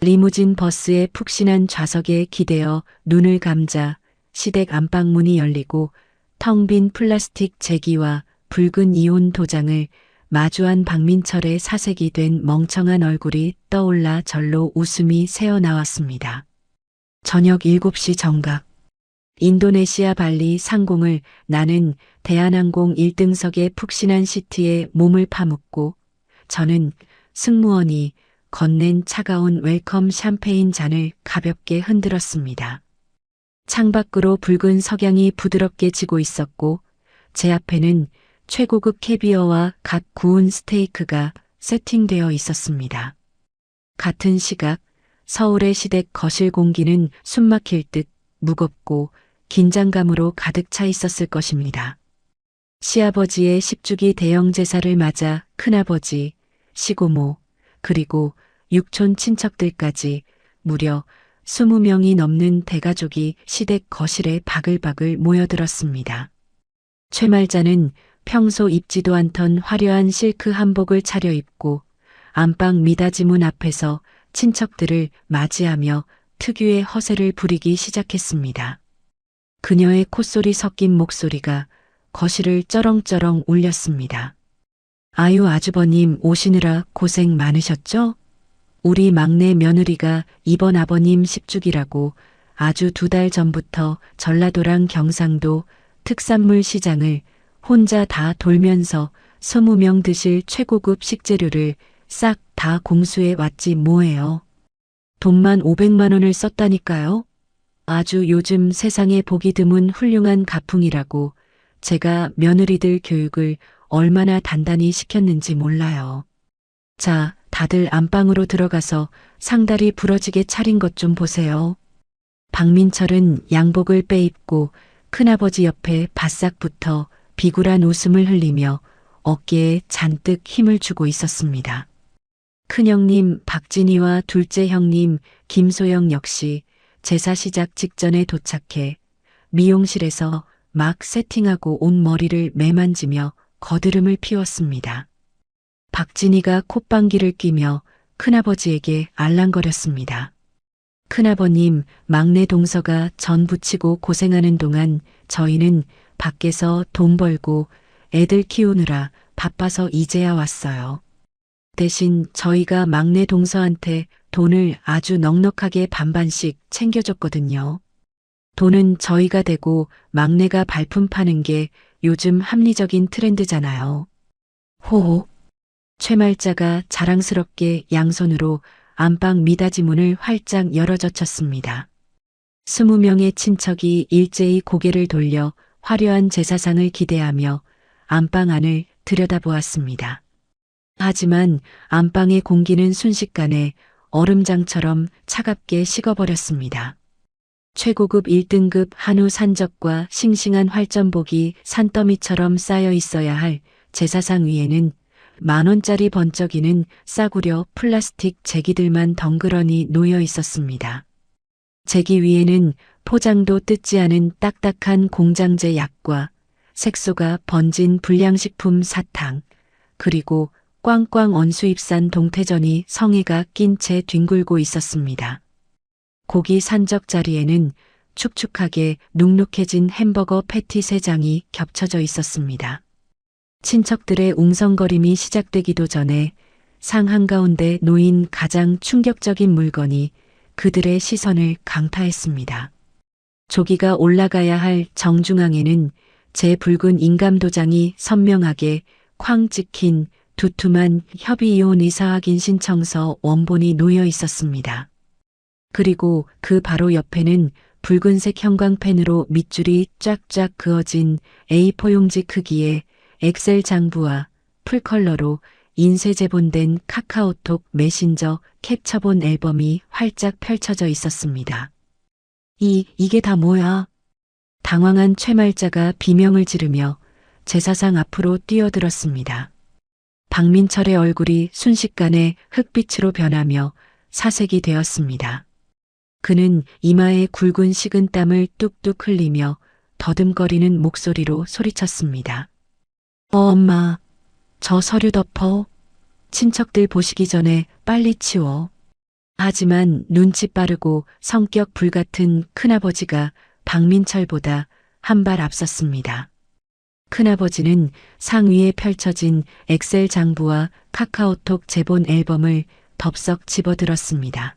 Speaker 2: 리무진 버스의 푹신한 좌석에 기대어 눈을 감자 시댁 안방문이 열리고 텅 빈 플라스틱 제기와 붉은 이혼 도장을 마주한 박민철의 사색이 된 멍청한 얼굴이 떠올라 절로 웃음이 새어나왔습니다. 저녁 7시 정각. 인도네시아 발리 상공을 나는 대한항공 1등석의 푹신한 시트에 몸을 파묻고 저는 승무원이 건넨 차가운 웰컴 샴페인 잔을 가볍게 흔들었습니다. 창밖으로 붉은 석양이 부드럽게 지고 있었고 제 앞에는 최고급 캐비어와 갓 구운 스테이크가 세팅되어 있었습니다. 같은 시각 서울의 시댁 거실 공기는 숨막힐 듯 무겁고 긴장감으로 가득 차 있었을 것입니다. 시아버지의 10주기 대형 제사를 맞아 큰아버지, 시고모, 그리고 육촌 친척들까지 무려 20명이 넘는 대가족이 시댁 거실에 바글바글 모여들었습니다. 최말자는 평소 입지도 않던 화려한 실크 한복을 차려입고 안방 미닫이 문 앞에서 친척들을 맞이하며 특유의 허세를 부리기 시작했습니다. 그녀의 콧소리 섞인 목소리가 거실을 쩌렁쩌렁 울렸습니다. 아유 아주버님 오시느라 고생 많으셨죠? 우리 막내 며느리가 이번 아버님 10주기라고 아주 2달 전부터 전라도랑 경상도 특산물 시장을 혼자 다 돌면서 20명 드실 최고급 식재료를 싹 다 공수해 왔지 뭐예요. 돈만 500만 원을 썼다니까요. 아주 요즘 세상에 보기 드문 훌륭한 가풍이라고 제가 며느리들 교육을 얼마나 단단히 시켰는지 몰라요. 자, 다들 안방으로 들어가서 상다리 부러지게 차린 것 좀 보세요. 박민철은 양복을 빼입고 큰아버지 옆에 바싹 붙어 비굴한 웃음을 흘리며 어깨에 잔뜩 힘을 주고 있었습니다. 큰형님 박진희와 둘째 형님 김소영 역시 제사 시작 직전에 도착해 미용실에서 막 세팅하고 온 머리를 매만지며 거드름을 피웠습니다. 박진희가 콧방귀를 뀌며 큰아버지에게 알랑거렸습니다. 큰아버님, 막내 동서가 전 부치고 고생하는 동안 저희는 밖에서 돈 벌고 애들 키우느라 바빠서 이제야 왔어요. 대신 저희가 막내 동서한테 돈을 아주 넉넉하게 반반씩 챙겨줬거든요. 돈은 저희가 대고 막내가 발품 파는 게 요즘 합리적인 트렌드잖아요. 호호. 최말자가 자랑스럽게 양손으로 안방 미닫이 문을 활짝 열어젖혔습니다. 20명의 친척이 일제히 고개를 돌려 화려한 제사상을 기대하며 안방 안을 들여다보았습니다. 하지만 안방의 공기는 순식간에 얼음장처럼 차갑게 식어버렸습니다. 최고급 1등급 한우 산적과 싱싱한 활전복이 산더미처럼 쌓여 있어야 할 제사상 위에는 10,000원짜리 번쩍이는 싸구려 플라스틱 제기들만 덩그러니 놓여 있었습니다. 제기 위에는 포장도 뜯지 않은 딱딱한 공장제 약과 색소가 번진 불량식품 사탕, 그리고 꽝꽝 언수입산 동태전이 성에가 낀 채 뒹굴고 있었습니다. 고기 산적 자리에는 축축하게 눅눅해진 햄버거 패티 3장이 겹쳐져 있었습니다. 친척들의 웅성거림이 시작되기도 전에 상 한가운데 놓인 가장 충격적인 물건이 그들의 시선을 강타했습니다. 조기가 올라가야 할 정중앙에는 제 붉은 인감도장이 선명하게 쾅 찍힌 두툼한 협의이혼 이사확인 신청서 원본이 놓여 있었습니다. 그리고 그 바로 옆에는 붉은색 형광펜으로 밑줄이 쫙쫙 그어진 A4 용지 크기의 엑셀 장부와 풀컬러로 인쇄 제본된 카카오톡 메신저 캡처본 앨범이 활짝 펼쳐져 있었습니다. 이게 다 뭐야? 당황한 최말자가 비명을 지르며 제사상 앞으로 뛰어들었습니다. 박민철의 얼굴이 순식간에 흑빛으로 변하며 사색이 되었습니다. 그는 이마에 굵은 식은땀을 뚝뚝 흘리며 더듬거리는 목소리로 소리쳤습니다. 엄마, 저 서류 덮어. 친척들 보시기 전에 빨리 치워. 하지만 눈치 빠르고 성격 불같은 큰아버지가 박민철보다 한 발 앞섰습니다. 큰아버지는 상 위에 펼쳐진 엑셀 장부와 카카오톡 제본 앨범을 덥석 집어들었습니다.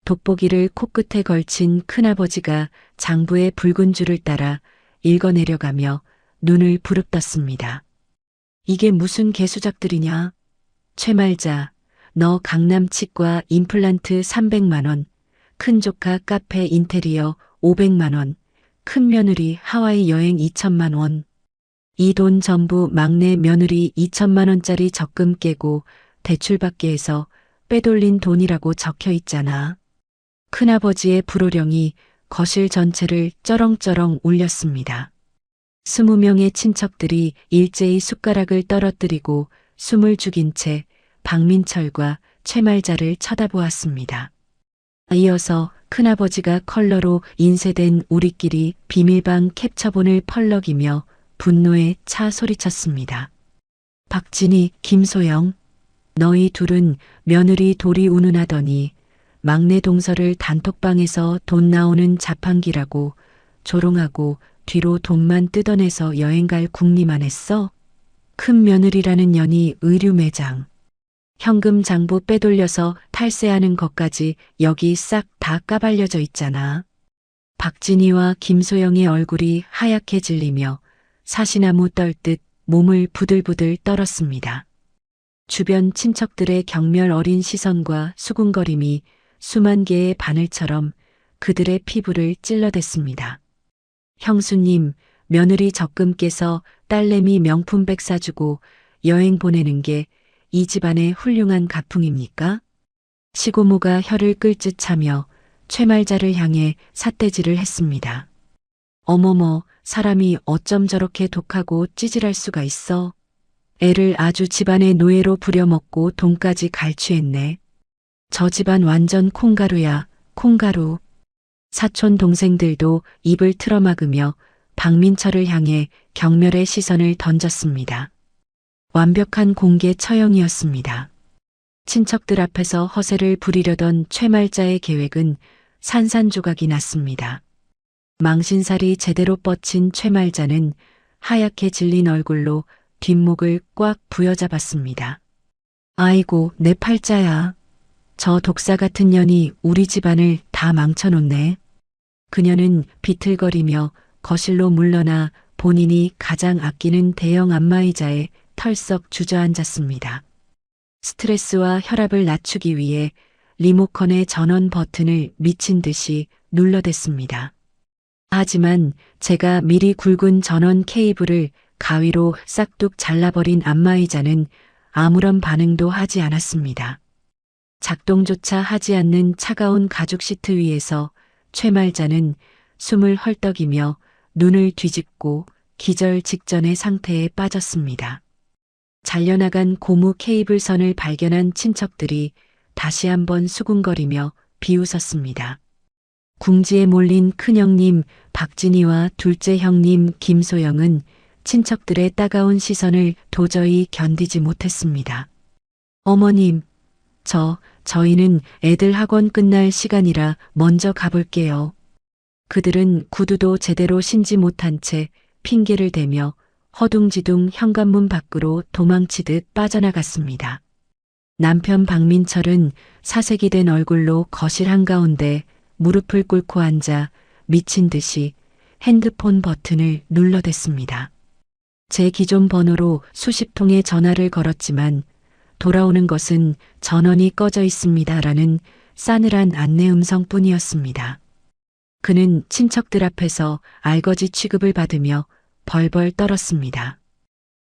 Speaker 2: 돋보기를 코끝에 걸친 큰아버지가 장부의 붉은 줄을 따라 읽어내려가며 눈을 부릅떴습니다. 이게 무슨 개수작들이냐? 최말자, 너 강남 치과 임플란트 300만 원, 큰 조카 카페 인테리어 500만 원, 큰 며느리 하와이 여행 2천만 원. 이 돈 전부 막내 며느리 2천만 원짜리 적금 깨고 대출받게 해서 빼돌린 돈이라고 적혀 있잖아. 큰아버지의 불호령이 거실 전체를 쩌렁쩌렁 울렸습니다. 20명의 친척들이 일제히 숟가락을 떨어뜨리고 숨을 죽인 채 박민철과 최말자를 쳐다보았습니다. 이어서 큰아버지가 컬러로 인쇄된 우리끼리 비밀방 캡처본을 펄럭이며 분노에 차 소리쳤습니다. 박진희, 김소영, 너희 둘은 며느리 돌이 운운하더니 막내 동서를 단톡방에서 돈 나오는 자판기라고 조롱하고 뒤로 돈만 뜯어내서 여행 갈 궁리만 했어? 큰 며느리라는 년이 의류 매장, 현금 장부 빼돌려서 탈세하는 것까지 여기 싹 다 까발려져 있잖아. 박진희와 김소영의 얼굴이 하얗게 질리며 사시나무 떨듯 몸을 부들부들 떨었습니다. 주변 친척들의 경멸 어린 시선과 수군거림이 수만 개의 바늘처럼 그들의 피부를 찔러댔습니다. 형수님, 며느리 적금 깨서 딸내미 명품백 사주고 여행 보내는 게 이 집안의 훌륭한 가풍입니까? 시고모가 혀를 끌듯 차며 최말자를 향해 삿대질을 했습니다. 어머머, 사람이 어쩜 저렇게 독하고 찌질할 수가 있어? 애를 아주 집안의 노예로 부려먹고 돈까지 갈취했네. 저 집안 완전 콩가루야, 콩가루. 사촌 동생들도 입을 틀어막으며 박민철을 향해 경멸의 시선을 던졌습니다. 완벽한 공개 처형이었습니다. 친척들 앞에서 허세를 부리려던 최말자의 계획은 산산조각이 났습니다. 망신살이 제대로 뻗친 최말자는 하얗게 질린 얼굴로 뒷목을 꽉 부여잡았습니다. 아이고, 내 팔자야. 저 독사 같은 년이 우리 집안을 다 망쳐놓네. 그녀는 비틀거리며 거실로 물러나 본인이 가장 아끼는 대형 안마의자에 털썩 주저앉았습니다. 스트레스와 혈압을 낮추기 위해 리모컨의 전원 버튼을 미친 듯이 눌러댔습니다. 하지만 제가 미리 굵은 전원 케이블을 가위로 싹둑 잘라버린 안마의자는 아무런 반응도 하지 않았습니다. 작동조차 하지 않는 차가운 가죽 시트 위에서 최말자는 숨을 헐떡이며 눈을 뒤집고 기절 직전의 상태에 빠졌습니다. 잘려나간 고무 케이블선을 발견한 친척들이 다시 한번 수군거리며 비웃었습니다. 궁지에 몰린 큰형님 박진희와 둘째 형님 김소영은 친척들의 따가운 시선을 도저히 견디지 못했습니다. 어머님, 저희는 애들 학원 끝날 시간이라 먼저 가볼게요. 그들은 구두도 제대로 신지 못한 채 핑계를 대며 허둥지둥 현관문 밖으로 도망치듯 빠져나갔습니다. 남편 박민철은 사색이 된 얼굴로 거실 한가운데 무릎을 꿇고 앉아 미친 듯이 핸드폰 버튼을 눌러댔습니다. 제 기존 번호로 수십 통의 전화를 걸었지만 돌아오는 것은 전원이 꺼져 있습니다라는 싸늘한 안내 음성뿐이었습니다. 그는 친척들 앞에서 알거지 취급을 받으며 벌벌 떨었습니다.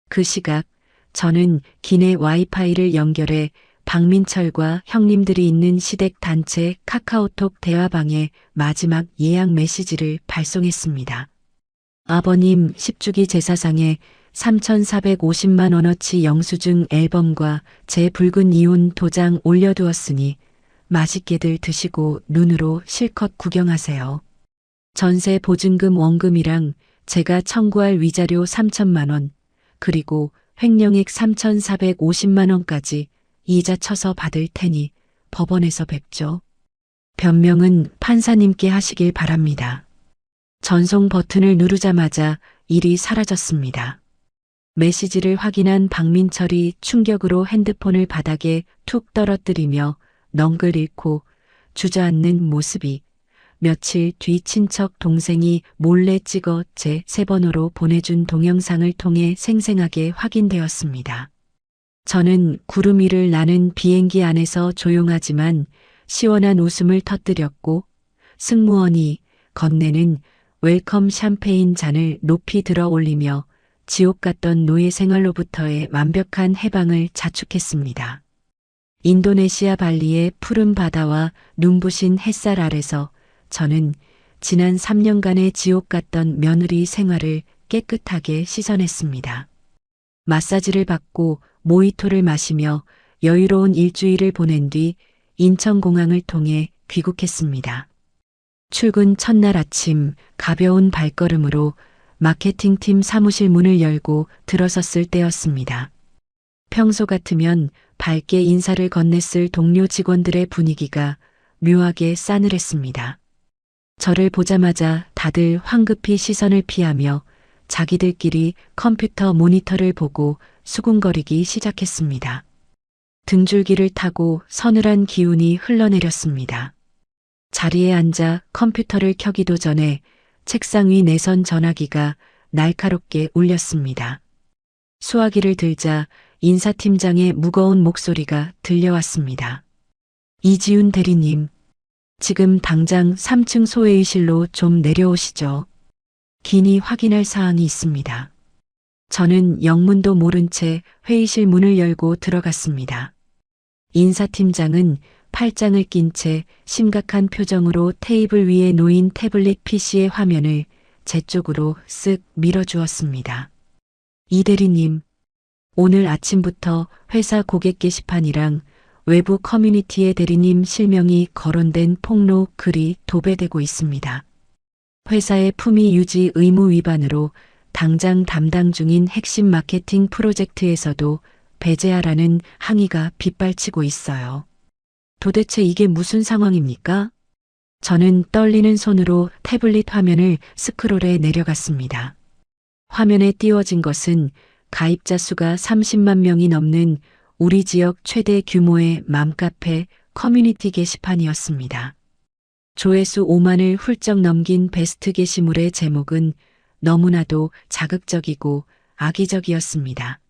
Speaker 2: 그 시각 저는 기내 와이파이를 연결해 박민철과 형님들이 있는 시댁 단체 카카오톡 대화방에 마지막 예약 메시지를 발송했습니다. 아버님 10주기 제사상에 3,450만 원어치 영수증 앨범과 제 붉은 이혼 도장 올려두었으니 맛있게들 드시고 눈으로 실컷 구경하세요. 전세 보증금 원금이랑 제가 청구할 위자료 3천만 원, 그리고 횡령액 3,450만 원까지 이자 쳐서 받을 테니 법원에서 뵙죠. 변명은 판사님께 하시길 바랍니다. 전송 버튼을 누르자마자 일이 사라졌습니다. 메시지를 확인한 박민철이 충격으로 핸드폰을 바닥에 툭 떨어뜨리며 넝글 잃고 주저앉는 모습이 며칠 뒤 친척 동생이 몰래 찍어 제 새 번호로 보내준 동영상을 통해 생생하게 확인되었습니다. 저는 구름 위를 나는 비행기 안에서 조용하지만 시원한 웃음을 터뜨렸고 승무원이 건네는 웰컴 샴페인 잔을 높이 들어 올리며 지옥 같던 노예 생활로부터의 완벽한 해방을 자축했습니다. 인도네시아 발리의 푸른 바다와 눈부신 햇살 아래서 저는 지난 3년간의 지옥 같던 며느리 생활을 깨끗하게 씻어냈습니다. 마사지를 받고 모히토를 마시며 여유로운 일주일을 보낸 뒤 인천공항을 통해 귀국했습니다. 출근 첫날 아침 가벼운 발걸음으로 마케팅팀 사무실 문을 열고 들어섰을 때였습니다. 평소 같으면 밝게 인사를 건넸을 동료 직원들의 분위기가 묘하게 싸늘했습니다. 저를 보자마자 다들 황급히 시선을 피하며 자기들끼리 컴퓨터 모니터를 보고 수군거리기 시작했습니다. 등줄기를 타고 서늘한 기운이 흘러내렸습니다. 자리에 앉아 컴퓨터를 켜기도 전에 책상 위 내선 전화기가 날카롭게 울렸습니다. 수화기를 들자 인사팀장의 무거운 목소리가 들려왔습니다. 이지훈 대리님, 지금 당장 3층 소회의실로 좀 내려오시죠. 긴히 확인할 사항이 있습니다. 저는 영문도 모른 채 회의실 문을 열고 들어갔습니다. 인사팀장은 팔짱을 낀 채 심각한 표정으로 테이블 위에 놓인 태블릿 PC의 화면을 제 쪽으로 쓱 밀어주었습니다. 이 대리님, 오늘 아침부터 회사 고객 게시판이랑 외부 커뮤니티에 대리님 실명이 거론된 폭로 글이 도배되고 있습니다. 회사의 품위 유지 의무 위반으로 당장 담당 중인 핵심 마케팅 프로젝트에서도 배제하라는 항의가 빗발치고 있어요. 도대체 이게 무슨 상황입니까? 저는 떨리는 손으로 태블릿 화면을 스크롤해 내려갔습니다. 화면에 띄워진 것은 가입자 수가 30만 명이 넘는 우리 지역 최대 규모의 맘카페 커뮤니티 게시판이었습니다. 조회수 5만을 훌쩍 넘긴 베스트 게시물의 제목은 너무나도 자극적이고 악의적이었습니다.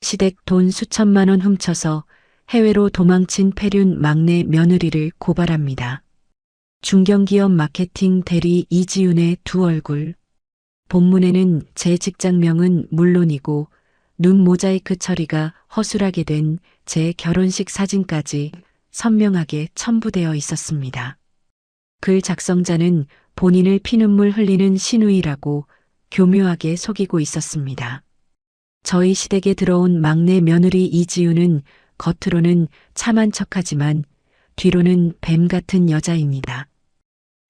Speaker 2: 시댁 돈 수천만 원 훔쳐서 해외로 도망친 폐륜 막내 며느리를 고발합니다. 중견기업 마케팅 대리 이지윤의 두 얼굴. 본문에는 제 직장명은 물론이고 눈 모자이크 처리가 허술하게 된 제 결혼식 사진까지 선명하게 첨부되어 있었습니다. 글 작성자는 본인을 피눈물 흘리는 시누이라고 교묘하게 속이고 있었습니다. 저희 시댁에 들어온 막내 며느리 이지윤은 겉으로는 참한 척하지만 뒤로는 뱀 같은 여자입니다.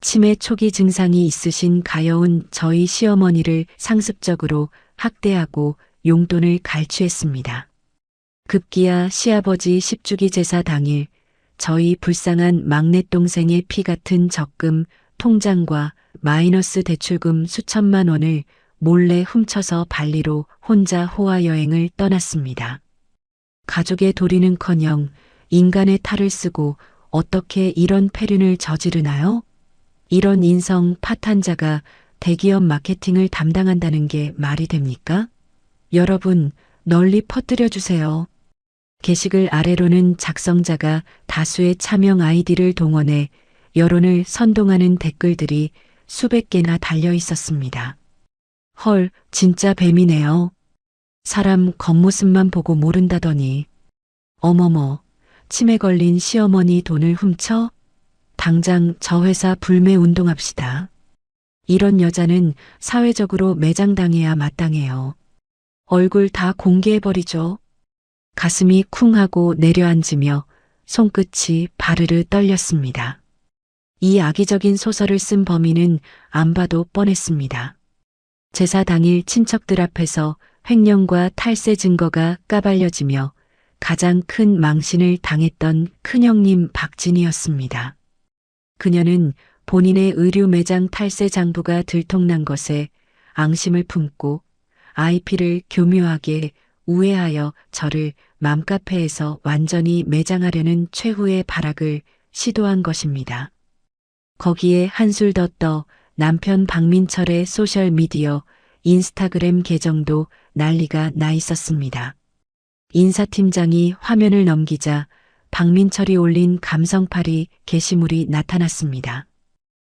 Speaker 2: 치매 초기 증상이 있으신 가여운 저희 시어머니를 상습적으로 학대하고 용돈을 갈취했습니다. 급기야 시아버지 10주기 제사 당일 저희 불쌍한 막내동생의 피 같은 적금 통장과 마이너스 대출금 수천만 원을 몰래 훔쳐서 발리로 혼자 호화 여행을 떠났습니다. 가족의 도리는커녕 인간의 탈을 쓰고 어떻게 이런 폐륜을 저지르나요? 이런 인성 파탄자가 대기업 마케팅을 담당한다는 게 말이 됩니까? 여러분, 널리 퍼뜨려 주세요. 게시글 아래로는 작성자가 다수의 차명 아이디를 동원해 여론을 선동하는 댓글들이 수백 개나 달려 있었습니다. 헐, 진짜 뱀이네요. 사람 겉모습만 보고 모른다더니. 어머머, 치매 걸린 시어머니 돈을 훔쳐? 당장 저 회사 불매 운동합시다. 이런 여자는 사회적으로 매장당해야 마땅해요. 얼굴 다 공개해버리죠. 가슴이 쿵 하고 내려앉으며 손끝이 바르르 떨렸습니다. 이 악의적인 소설을 쓴 범인은 안 봐도 뻔했습니다. 제사 당일 친척들 앞에서 횡령과 탈세 증거가 까발려지며 가장 큰 망신을 당했던 큰형님 박진이었습니다. 그녀는 본인의 의류 매장 탈세 장부가 들통난 것에 앙심을 품고 IP를 교묘하게 우회하여 저를 맘카페에서 완전히 매장하려는 최후의 발악을 시도한 것입니다. 거기에 한술 더 떠 남편 박민철의 소셜미디어 인스타그램 계정도 난리가 나 있었습니다. 인사팀장이 화면을 넘기자 박민철이 올린 감성팔이 게시물이 나타났습니다.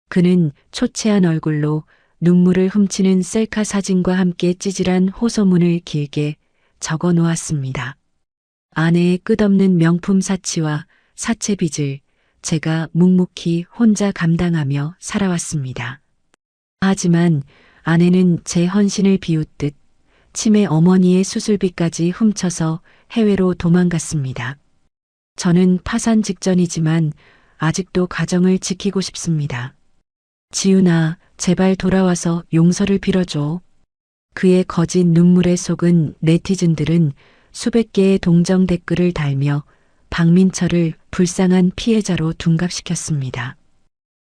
Speaker 2: 그는 초췌한 얼굴로 눈물을 훔치는 셀카 사진과 함께 찌질한 호소문을 길게 적어 놓았습니다. 아내의 끝없는 명품 사치와 사채 빚을 제가 묵묵히 혼자 감당하며 살아왔습니다. 하지만 아내는 제 헌신을 비웃듯 치매 어머니의 수술비까지 훔쳐서 해외로 도망갔습니다. 저는 파산 직전이지만 아직도 가정을 지키고 싶습니다. 지윤아, 제발 돌아와서 용서를 빌어줘. 그의 거짓 눈물에 속은 네티즌들은 수백 개의 동정 댓글을 달며 박민철을 불쌍한 피해자로 둔갑시켰습니다.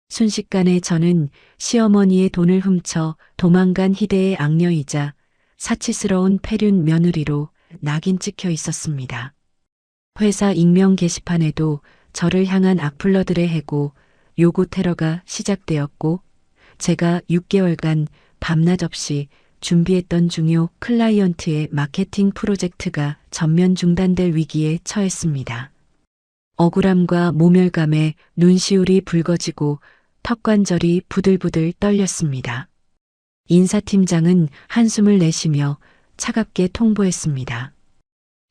Speaker 2: 순식간에 저는 시어머니의 돈을 훔쳐 도망간 희대의 악녀이자 사치스러운 폐륜 며느리로 낙인 찍혀 있었습니다. 회사 익명 게시판에도 저를 향한 악플러들의 해고, 요구 테러가 시작되었고 제가 6개월간 밤낮 없이 준비했던 중요 클라이언트의 마케팅 프로젝트가 전면 중단될 위기에 처했습니다. 억울함과 모멸감에 눈시울이 붉어지고 턱관절이 부들부들 떨렸습니다. 인사팀장은 한숨을 내쉬며 차갑게 통보했습니다.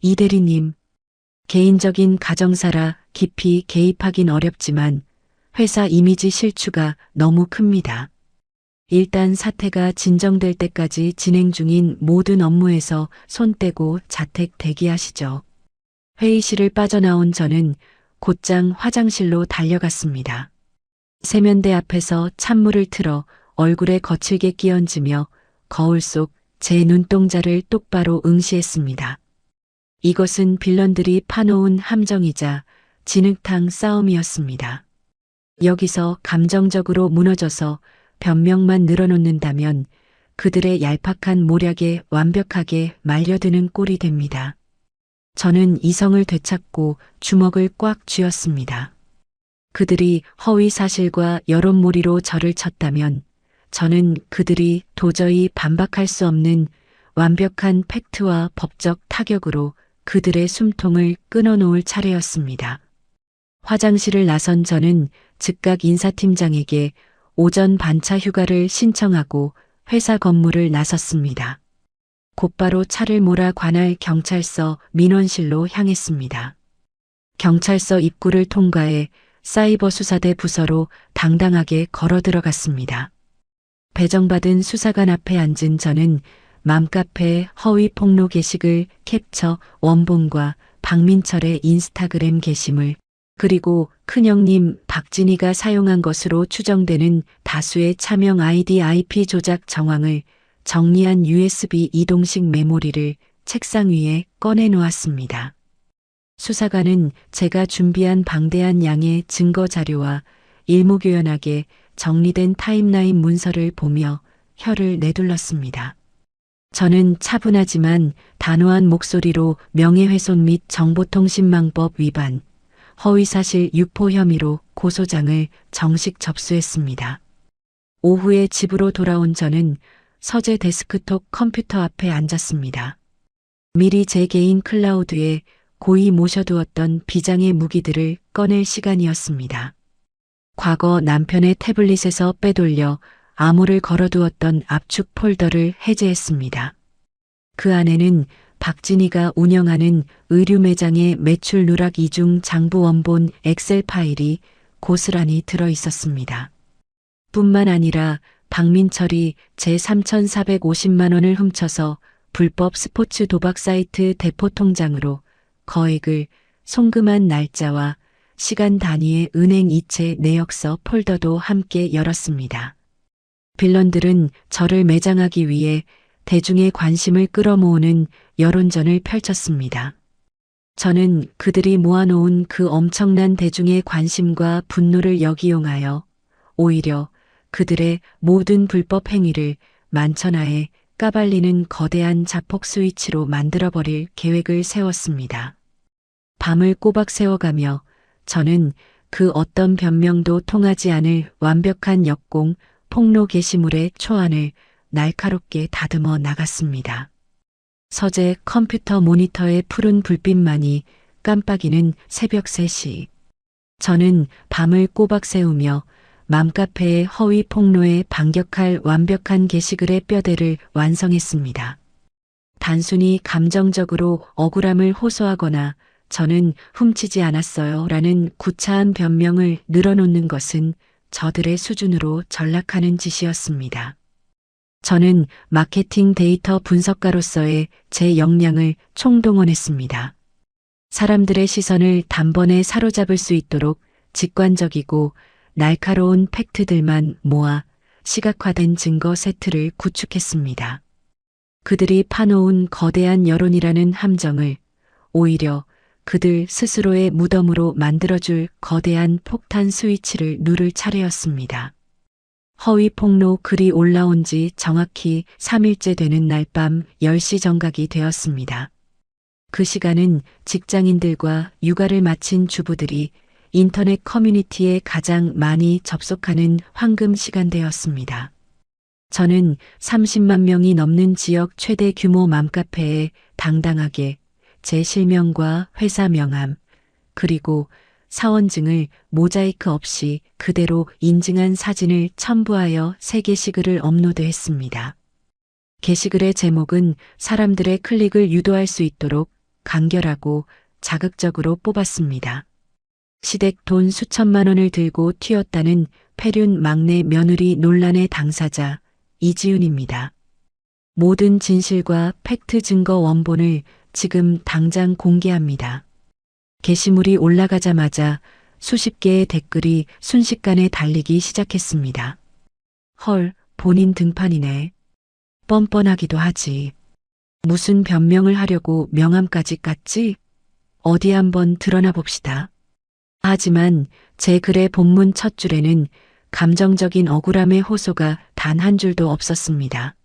Speaker 2: 이 대리님, 개인적인 가정사라 깊이 개입하긴 어렵지만 회사 이미지 실추가 너무 큽니다. 일단 사태가 진정될 때까지 진행 중인 모든 업무에서 손 떼고 자택 대기하시죠. 회의실을 빠져나온 저는 곧장 화장실로 달려갔습니다. 세면대 앞에서 찬물을 틀어 얼굴에 거칠게 끼얹으며 거울 속 제 눈동자를 똑바로 응시했습니다. 이것은 빌런들이 파놓은 함정이자 진흙탕 싸움이었습니다. 여기서 감정적으로 무너져서 변명만 늘어놓는다면 그들의 얄팍한 모략에 완벽하게 말려드는 꼴이 됩니다. 저는 이성을 되찾고 주먹을 꽉 쥐었습니다. 그들이 허위 사실과 여론몰이로 저를 쳤다면 저는 그들이 도저히 반박할 수 없는 완벽한 팩트와 법적 타격으로 그들의 숨통을 끊어놓을 차례였습니다. 화장실을 나선 저는 즉각 인사팀장에게 오전 반차 휴가를 신청하고 회사 건물을 나섰습니다. 곧바로 차를 몰아 관할 경찰서 민원실로 향했습니다. 경찰서 입구를 통과해 사이버 수사대 부서로 당당하게 걸어 들어갔습니다. 배정받은 수사관 앞에 앉은 저는 맘카페 허위 폭로 게시글 캡처 원본과 박민철의 인스타그램 게시물 그리고 큰형님 박진희가 사용한 것으로 추정되는 다수의 차명 아이디 IP 조작 정황을 정리한 USB 이동식 메모리를 책상 위에 꺼내 놓았습니다. 수사관은 제가 준비한 방대한 양의 증거 자료와 일목요연하게 정리된 타임라인 문서를 보며 혀를 내둘렀습니다. 저는 차분하지만 단호한 목소리로 명예훼손 및 정보통신망법 위반, 허위사실 유포 혐의로 고소장을 정식 접수했습니다. 오후에 집으로 돌아온 저는 서재 데스크톱 컴퓨터 앞에 앉았습니다. 미리 제 개인 클라우드에 고이 모셔두었던 비장의 무기들을 꺼낼 시간이었습니다. 과거 남편의 태블릿에서 빼돌려 암호를 걸어두었던 압축 폴더를 해제했습니다. 그 안에는 박진희가 운영하는 의류 매장의 매출 누락 이중 장부 원본 엑셀 파일이 고스란히 들어 있었습니다. 뿐만 아니라 박민철이 제 3,450만 원을 훔쳐서 불법 스포츠 도박 사이트 대포 통장으로 거액을 송금한 날짜와 시간 단위의 은행 이체 내역서 폴더도 함께 열었습니다. 빌런들은 저를 매장하기 위해 대중의 관심을 끌어모으는 여론전을 펼쳤습니다. 저는 그들이 모아놓은 그 엄청난 대중의 관심과 분노를 역이용하여 오히려 그들의 모든 불법 행위를 만천하에 까발리는 거대한 자폭 스위치로 만들어버릴 계획을 세웠습니다. 밤을 꼬박 새워가며 저는 그 어떤 변명도 통하지 않을 완벽한 역공, 폭로 게시물의 초안을 날카롭게 다듬어 나갔습니다. 서재 컴퓨터 모니터의 푸른 불빛만이 깜빡이는 새벽 3시. 저는 밤을 꼬박 새우며 맘카페의 허위 폭로에 반격할 완벽한 게시글의 뼈대를 완성했습니다. 단순히 감정적으로 억울함을 호소하거나 저는 훔치지 않았어요 라는 구차한 변명을 늘어놓는 것은 저들의 수준으로 전락하는 짓이었습니다. 저는 마케팅 데이터 분석가로서의 제 역량을 총동원했습니다. 사람들의 시선을 단번에 사로잡을 수 있도록 직관적이고 날카로운 팩트들만 모아 시각화된 증거 세트를 구축했습니다. 그들이 파놓은 거대한 여론이라는 함정을 오히려 그들 스스로의 무덤으로 만들어줄 거대한 폭탄 스위치를 누를 차례였습니다. 허위 폭로 글이 올라온 지 정확히 3일째 되는 날 밤 10시 정각이 되었습니다. 그 시간은 직장인들과 육아를 마친 주부들이 인터넷 커뮤니티에 가장 많이 접속하는 황금 시간대였습니다. 저는 30만 명이 넘는 지역 최대 규모 맘카페에 당당하게 제 실명과 회사 명함, 그리고 사원증을 모자이크 없이 그대로 인증한 사진을 첨부하여 3개씩 글을 업로드했습니다. 게시글의 제목은 사람들의 클릭을 유도할 수 있도록 간결하고 자극적으로 뽑았습니다. 시댁 돈 수천만 원을 들고 튀었다는 폐륜 막내 며느리 논란의 당사자 이지훈입니다. 모든 진실과 팩트 증거 원본을 지금 당장 공개합니다. 게시물이 올라가자마자 수십 개의 댓글이 순식간에 달리기 시작했습니다. 헐, 본인 등판이네. 뻔뻔하기도 하지. 무슨 변명을 하려고 명함까지 깠지? 어디 한번 드러나 봅시다. 하지만 제 글의 본문 첫 줄에는 감정적인 억울함의 호소가 단 한 줄도 없었습니다.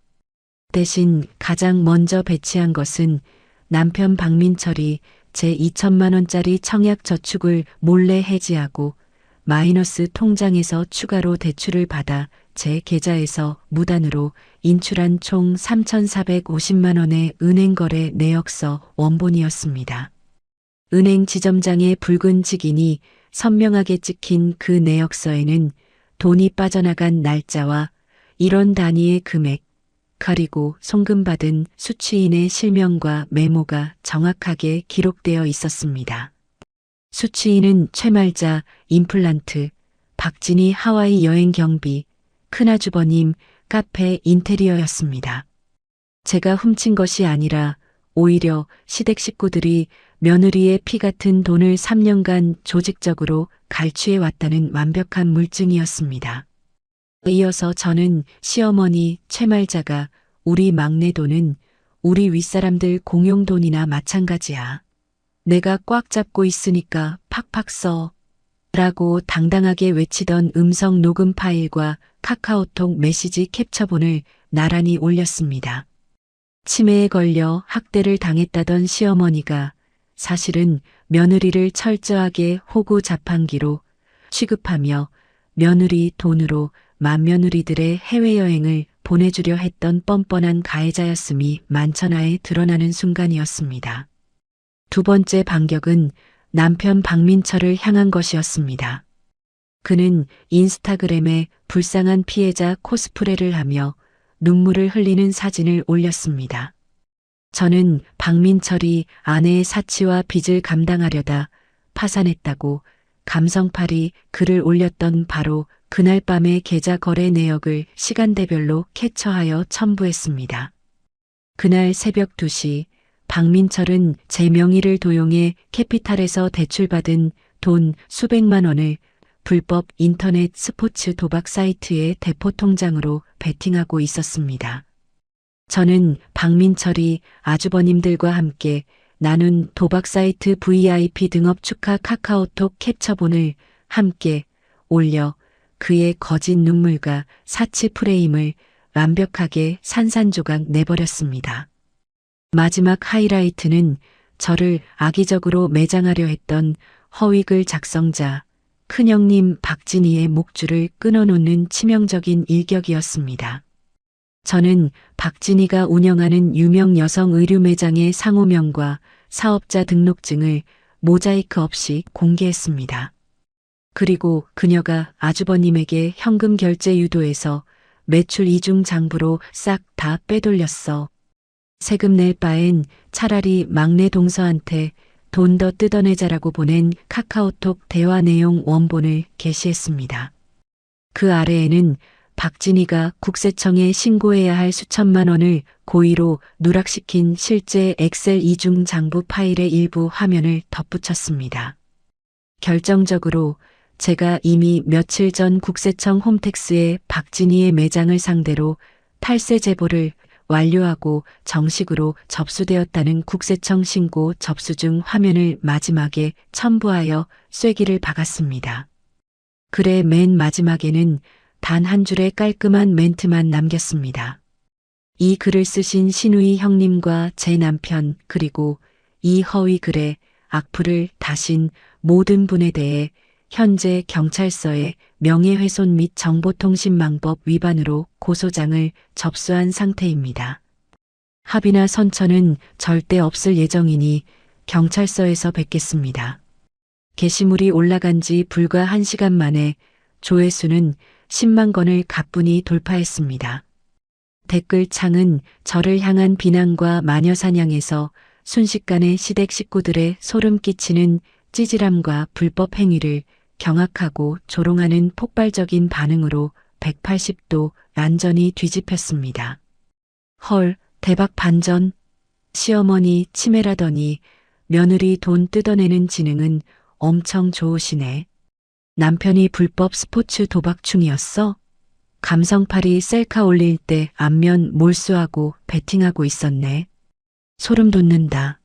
Speaker 2: 대신 가장 먼저 배치한 것은 남편 박민철이 제 2천만 원짜리 청약 저축을 몰래 해지하고 마이너스 통장에서 추가로 대출을 받아 제 계좌에서 무단으로 인출한 총 3,450만 원의 은행 거래 내역서 원본이었습니다. 은행 지점장의 붉은 직인이 선명하게 찍힌 그 내역서에는 돈이 빠져나간 날짜와 1원 단위의 금액, 그리고 송금받은 수취인의 실명과 메모가 정확하게 기록되어 있었습니다. 수취인은 최말자, 임플란트, 박진희 하와이 여행 경비, 큰아주버님, 카페 인테리어였습니다. 제가 훔친 것이 아니라 오히려 시댁 식구들이 며느리의 피 같은 돈을 3년간 조직적으로 갈취해 왔다는 완벽한 물증이었습니다. 이어서 저는 시어머니 최말자가 우리 막내 돈은 우리 윗사람들 공용돈이나 마찬가지야. 내가 꽉 잡고 있으니까 팍팍 써. 라고 당당하게 외치던 음성 녹음 파일과 카카오톡 메시지 캡처본을 나란히 올렸습니다. 치매에 걸려 학대를 당했다던 시어머니가 사실은 며느리를 철저하게 호구 자판기로 취급하며 며느리 돈으로 맏며느리들의 해외여행을 보내주려 했던 뻔뻔한 가해자였음이 만천하에 드러나는 순간이었습니다. 두 번째 반격은 남편 박민철을 향한 것이었습니다. 그는 인스타그램에 불쌍한 피해자 코스프레를 하며 눈물을 흘리는 사진을 올렸습니다. 저는 박민철이 아내의 사치와 빚을 감당하려다 파산했다고 감성팔이 글을 올렸던 바로 그날 밤의 계좌 거래 내역을 시간대별로 캡처하여 첨부했습니다. 그날 새벽 2시 박민철은 제 명의를 도용해 캐피탈에서 대출받은 돈 수백만 원을 불법 인터넷 스포츠 도박 사이트의 대포 통장으로 베팅하고 있었습니다. 저는 박민철이 아주버님들과 함께 나눈 도박 사이트 VIP 등업 축하 카카오톡 캡처본을 함께 올려 그의 거짓 눈물과 사치 프레임을 완벽하게 산산조각 내버렸습니다. 마지막 하이라이트는 저를 악의적으로 매장하려 했던 허위글 작성자 큰형님 박진희의 목줄을 끊어놓는 치명적인 일격이었습니다. 저는 박진희가 운영하는 유명 여성 의류 매장의 상호명과 사업자 등록증을 모자이크 없이 공개했습니다. 그리고 그녀가 아주버님에게 현금 결제 유도해서 매출 이중 장부로 싹 다 빼돌렸어. 세금 낼 바엔 차라리 막내 동서한테 돈 더 뜯어내자라고 보낸 카카오톡 대화 내용 원본을 게시했습니다. 그 아래에는 박진희가 국세청에 신고해야 할 수천만 원을 고의로 누락시킨 실제 엑셀 이중 장부 파일의 일부 화면을 덧붙였습니다. 결정적으로 제가 이미 며칠 전 국세청 홈택스에 박진희의 매장을 상대로 탈세 제보를 완료하고 정식으로 접수되었다는 국세청 신고 접수 중 화면을 마지막에 첨부하여 쐐기를 박았습니다. 글의 맨 마지막에는 단 한 줄의 깔끔한 멘트만 남겼습니다. 이 글을 쓰신 신우이 형님과 제 남편 그리고 이 허위 글의 악플을 다신 모든 분에 대해 현재 경찰서에 명예훼손 및 정보통신망법 위반으로 고소장을 접수한 상태입니다. 합의나 선처는 절대 없을 예정이니 경찰서에서 뵙겠습니다. 게시물이 올라간 지 불과 1시간 만에 조회수는 10만 건을 가뿐히 돌파했습니다. 댓글창은 저를 향한 비난과 마녀사냥에서 순식간에 시댁 식구들의 소름 끼치는 찌질함과 불법 행위를 경악하고 조롱하는 폭발적인 반응으로 180도 완전히 뒤집혔습니다. 헐, 대박 반전. 시어머니 치매라더니 며느리 돈 뜯어내는 지능은 엄청 좋으시네. 남편이 불법 스포츠 도박충이었어? 감성팔이 셀카 올릴 때 안면 몰수하고 베팅하고 있었네. 소름 돋는다.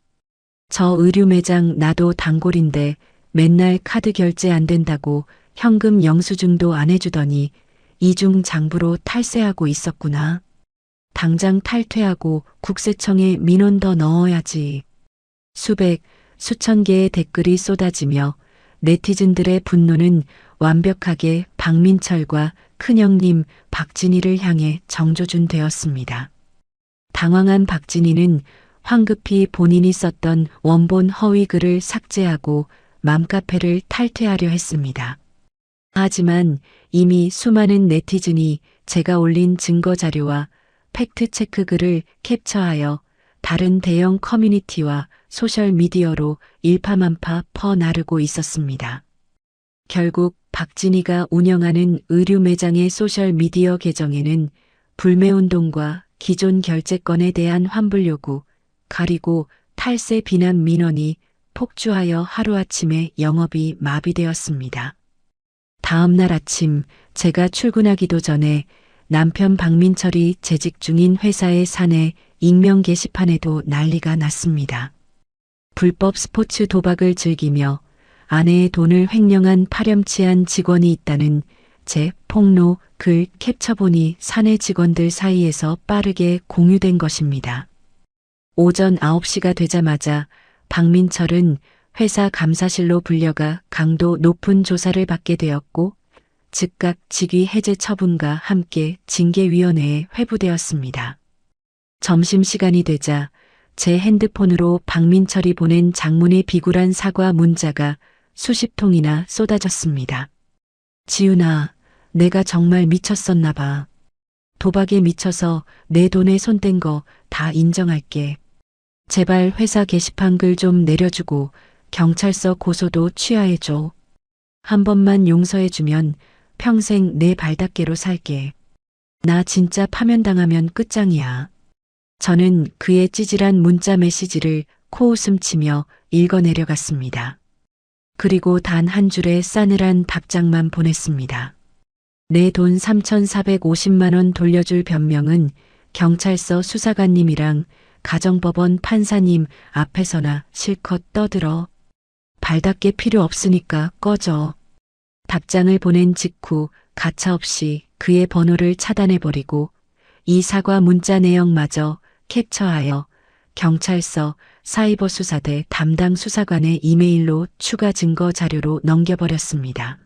Speaker 2: 저 의류 매장 나도 단골인데 맨날 카드 결제 안 된다고 현금 영수증도 안 해주더니 이중 장부로 탈세하고 있었구나. 당장 탈퇴하고 국세청에 민원 더 넣어야지. 수백, 수천 개의 댓글이 쏟아지며 네티즌들의 분노는 완벽하게 박민철과 큰형님 박진희를 향해 정조준되었습니다. 당황한 박진희는 황급히 본인이 썼던 원본 허위 글을 삭제하고 맘카페를 탈퇴하려 했습니다. 하지만 이미 수많은 네티즌이 제가 올린 증거 자료와 팩트체크 글을 캡처하여 다른 대형 커뮤니티와 소셜미디어로 일파만파 퍼나르고 있었습니다. 결국 박진희가 운영하는 의류 매장의 소셜미디어 계정에는 불매운동과 기존 결제권에 대한 환불 요구, 가리고 탈세 비난 민원이 폭주하여 하루아침에 영업이 마비되었습니다. 다음 날 아침 제가 출근하기도 전에 남편 박민철이 재직 중인 회사의 사내 익명 게시판에도 난리가 났습니다. 불법 스포츠 도박을 즐기며 아내의 돈을 횡령한 파렴치한 직원이 있다는 제 폭로 글 캡처본이 사내 직원들 사이에서 빠르게 공유된 것입니다. 오전 9시가 되자마자 박민철은 회사 감사실로 불려가 강도 높은 조사를 받게 되었고 즉각 직위 해제 처분과 함께 징계위원회에 회부되었습니다. 점심시간이 되자 제 핸드폰으로 박민철이 보낸 장문의 비굴한 사과 문자가 수십 통이나 쏟아졌습니다. 지훈아, 내가 정말 미쳤었나 봐. 도박에 미쳐서 내 돈에 손 댄 거 다 인정할게. 제발 회사 게시판 글 좀 내려주고 경찰서 고소도 취하해줘. 한 번만 용서해주면 평생 내 발닦개로 살게. 나 진짜 파면당하면 끝장이야. 저는 그의 찌질한 문자 메시지를 코웃음 치며 읽어내려갔습니다. 그리고 단 한 줄의 싸늘한 답장만 보냈습니다. 내 돈 3,450만 원 돌려줄 변명은 경찰서 수사관님이랑 가정법원 판사님 앞에서나 실컷 떠들어. 발닦개 필요 없으니까 꺼져. 답장을 보낸 직후 가차없이 그의 번호를 차단해버리고 이 사과 문자 내용마저 캡처하여 경찰서 사이버수사대 담당 수사관의 이메일로 추가 증거 자료로 넘겨버렸습니다.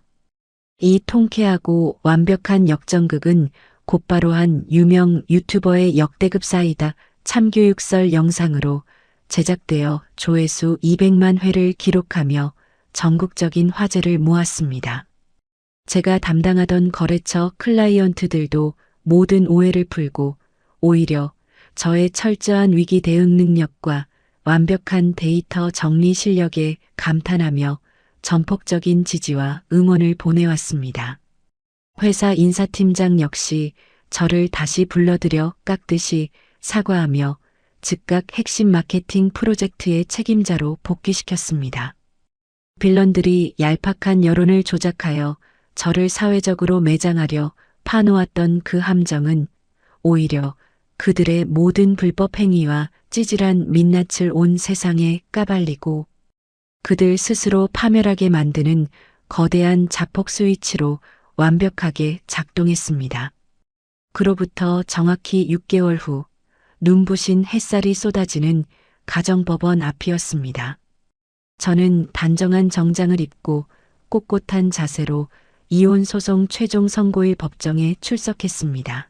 Speaker 2: 이 통쾌하고 완벽한 역전극은 곧바로 한 유명 유튜버의 역대급 사이다 참교육설 영상으로 제작되어 조회수 200만 회를 기록하며 전국적인 화제를 모았습니다. 제가 담당하던 거래처 클라이언트들도 모든 오해를 풀고 오히려 저의 철저한 위기 대응 능력과 완벽한 데이터 정리 실력에 감탄하며 전폭적인 지지와 응원을 보내왔습니다. 회사 인사팀장 역시 저를 다시 불러들여 깎듯이 사과하며 즉각 핵심 마케팅 프로젝트의 책임자로 복귀시켰습니다. 빌런들이 얄팍한 여론을 조작하여 저를 사회적으로 매장하려 파놓았던 그 함정은 오히려 그들의 모든 불법 행위와 찌질한 민낯을 온 세상에 까발리고 그들 스스로 파멸하게 만드는 거대한 자폭 스위치로 완벽하게 작동했습니다. 그로부터 정확히 6개월 후 눈부신 햇살이 쏟아지는 가정법원 앞이었습니다. 저는 단정한 정장을 입고 꼿꼿한 자세로 이혼 소송 최종 선고일 법정에 출석했습니다.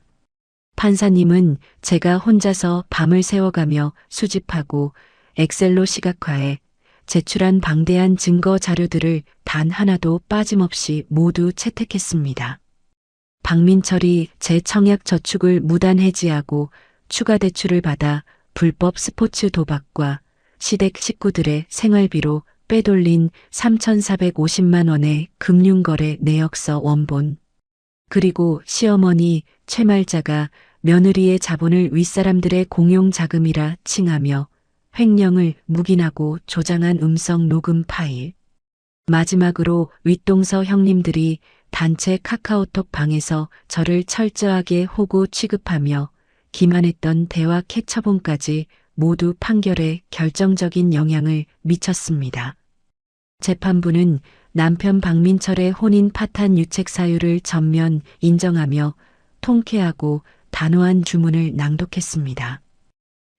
Speaker 2: 판사님은 제가 혼자서 밤을 새워가며 수집하고 엑셀로 시각화해 제출한 방대한 증거 자료들을 단 하나도 빠짐없이 모두 채택했습니다. 박민철이 제 청약 저축을 무단 해지하고 추가 대출을 받아 불법 스포츠 도박과 시댁 식구들의 생활비로 빼돌린 3,450만 원의 금융거래 내역서 원본. 그리고 시어머니 최말자가 며느리의 자본을 윗사람들의 공용 자금이라 칭하며 횡령을 묵인하고 조장한 음성 녹음 파일. 마지막으로 윗동서 형님들이 단체 카카오톡 방에서 저를 철저하게 호구 취급하며 기만했던 대화 캐처본까지 모두 판결에 결정적인 영향을 미쳤습니다. 재판부는 남편 박민철의 혼인 파탄 유책 사유를 전면 인정하며 통쾌하고 단호한 주문을 낭독했습니다.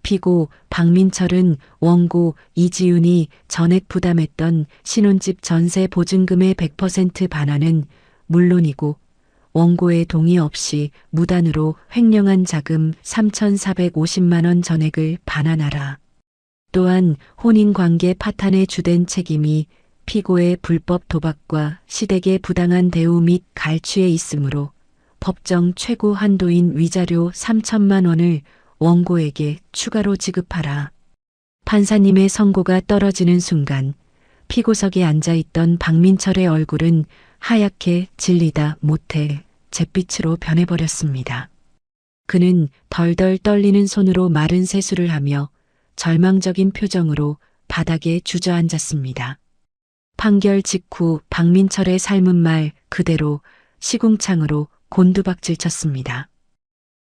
Speaker 2: 피고 박민철은 원고 이지윤이 전액 부담했던 신혼집 전세 보증금의 100% 반환은 물론이고 원고의 동의 없이 무단으로 횡령한 자금 3,450만 원 전액을 반환하라. 또한 혼인관계 파탄의 주된 책임이 피고의 불법 도박과 시댁의 부당한 대우 및 갈취에 있으므로 법정 최고 한도인 위자료 3천만 원을 원고에게 추가로 지급하라. 판사님의 선고가 떨어지는 순간 피고석에 앉아있던 박민철의 얼굴은 하얗게 질리다 못해 잿빛으로 변해버렸습니다. 그는 덜덜 떨리는 손으로 마른 세수를 하며 절망적인 표정으로 바닥에 주저앉았습니다. 판결 직후 박민철의 삶은 말 그대로 시궁창으로 곤두박질 쳤습니다.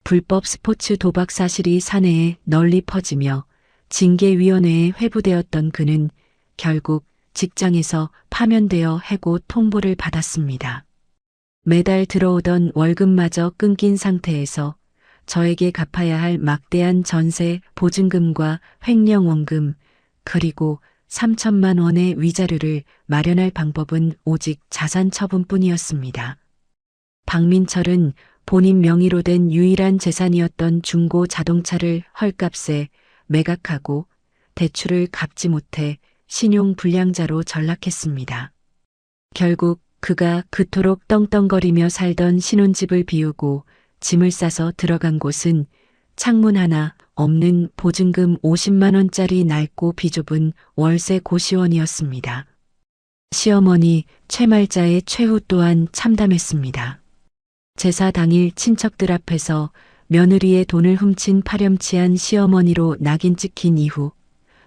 Speaker 2: 불법 스포츠 도박 사실이 사내에 널리 퍼지며 징계위원회에 회부되었던 그는 결국 직장에서 파면되어 해고 통보를 받았습니다. 매달 들어오던 월급마저 끊긴 상태에서 저에게 갚아야 할 막대한 전세 보증금과 횡령 원금 그리고 3천만 원의 위자료를 마련할 방법은 오직 자산 처분뿐이었습니다. 박민철은 본인 명의로 된 유일한 재산이었던 중고 자동차를 헐값에 매각하고 대출을 갚지 못해 신용 불량자로 전락했습니다. 결국 그가 그토록 떵떵거리며 살던 신혼집을 비우고 짐을 싸서 들어간 곳은 창문 하나 없는 보증금 50만 원짜리 낡고 비좁은 월세 고시원이었습니다. 시어머니 최말자의 최후 또한 참담했습니다. 제사 당일 친척들 앞에서 며느리의 돈을 훔친 파렴치한 시어머니로 낙인 찍힌 이후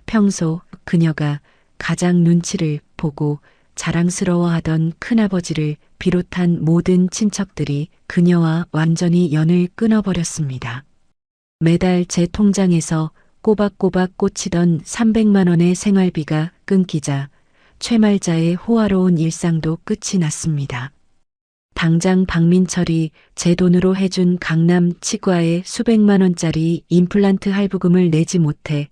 Speaker 2: 평소 그녀가 가장 눈치를 보고 자랑스러워하던 큰아버지를 비롯한 모든 친척들이 그녀와 완전히 연을 끊어버렸습니다. 매달 제 통장에서 꼬박꼬박 꽂히던 300만 원의 생활비가 끊기자 최말자의 호화로운 일상도 끝이 났습니다. 당장 박민철이 제 돈으로 해준 강남 치과에 수백만 원짜리 임플란트 할부금을 내지 못해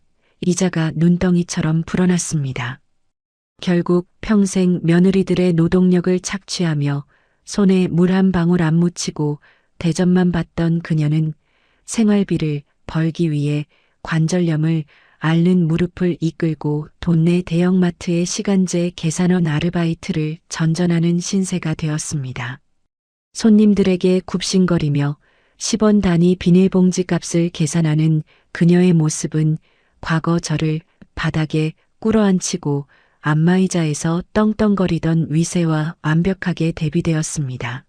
Speaker 2: 이자가 눈덩이처럼 불어났습니다. 결국 평생 며느리들의 노동력을 착취하며 손에 물 한 방울 안 묻히고 대접만 받던 그녀는 생활비를 벌기 위해 관절염을 앓는 무릎을 이끌고 동네 대형마트의 시간제 계산원 아르바이트를 전전하는 신세가 되었습니다. 손님들에게 굽신거리며 10원 단위 비닐봉지 값을 계산하는 그녀의 모습은 과거 저를 바닥에 꿇어앉히고 안마의자에서 떵떵거리던 위세와 완벽하게 대비되었습니다.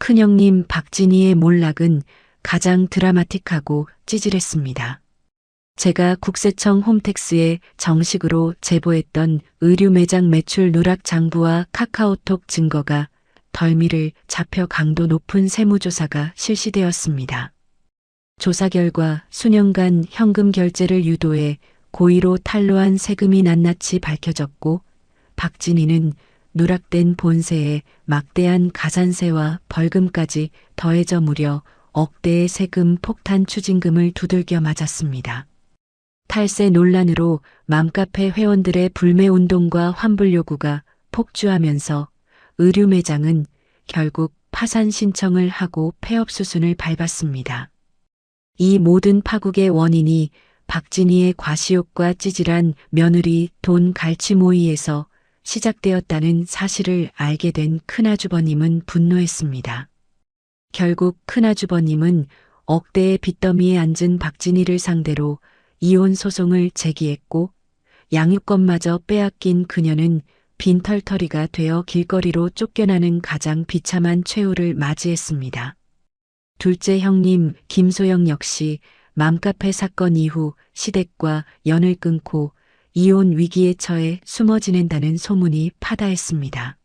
Speaker 2: 큰형님 박진희의 몰락은 가장 드라마틱하고 찌질했습니다. 제가 국세청 홈택스에 정식으로 제보했던 의류 매장 매출 누락 장부와 카카오톡 증거가 덜미를 잡혀 강도 높은 세무조사가 실시되었습니다. 조사 결과 수년간 현금 결제를 유도해 고의로 탈루한 세금이 낱낱이 밝혀졌고 박진희는 누락된 본세에 막대한 가산세와 벌금까지 더해져 무려 억대의 세금 폭탄 추징금을 두들겨 맞았습니다. 탈세 논란으로 맘카페 회원들의 불매운동과 환불 요구가 폭주하면서 의류 매장은 결국 파산 신청을 하고 폐업 수순을 밟았습니다. 이 모든 파국의 원인이 박진희의 과시욕과 찌질한 며느리 돈 갈취 모의에서 시작되었다는 사실을 알게 된 큰아주버님은 분노했습니다. 결국 큰아주버님은 억대의 빚더미에 앉은 박진희를 상대로 이혼 소송을 제기했고 양육권마저 빼앗긴 그녀는 빈털터리가 되어 길거리로 쫓겨나는 가장 비참한 최후를 맞이했습니다. 둘째 형님 김소영 역시 맘카페 사건 이후 시댁과 연을 끊고 이혼 위기에 처해 숨어 지낸다는 소문이 파다했습니다.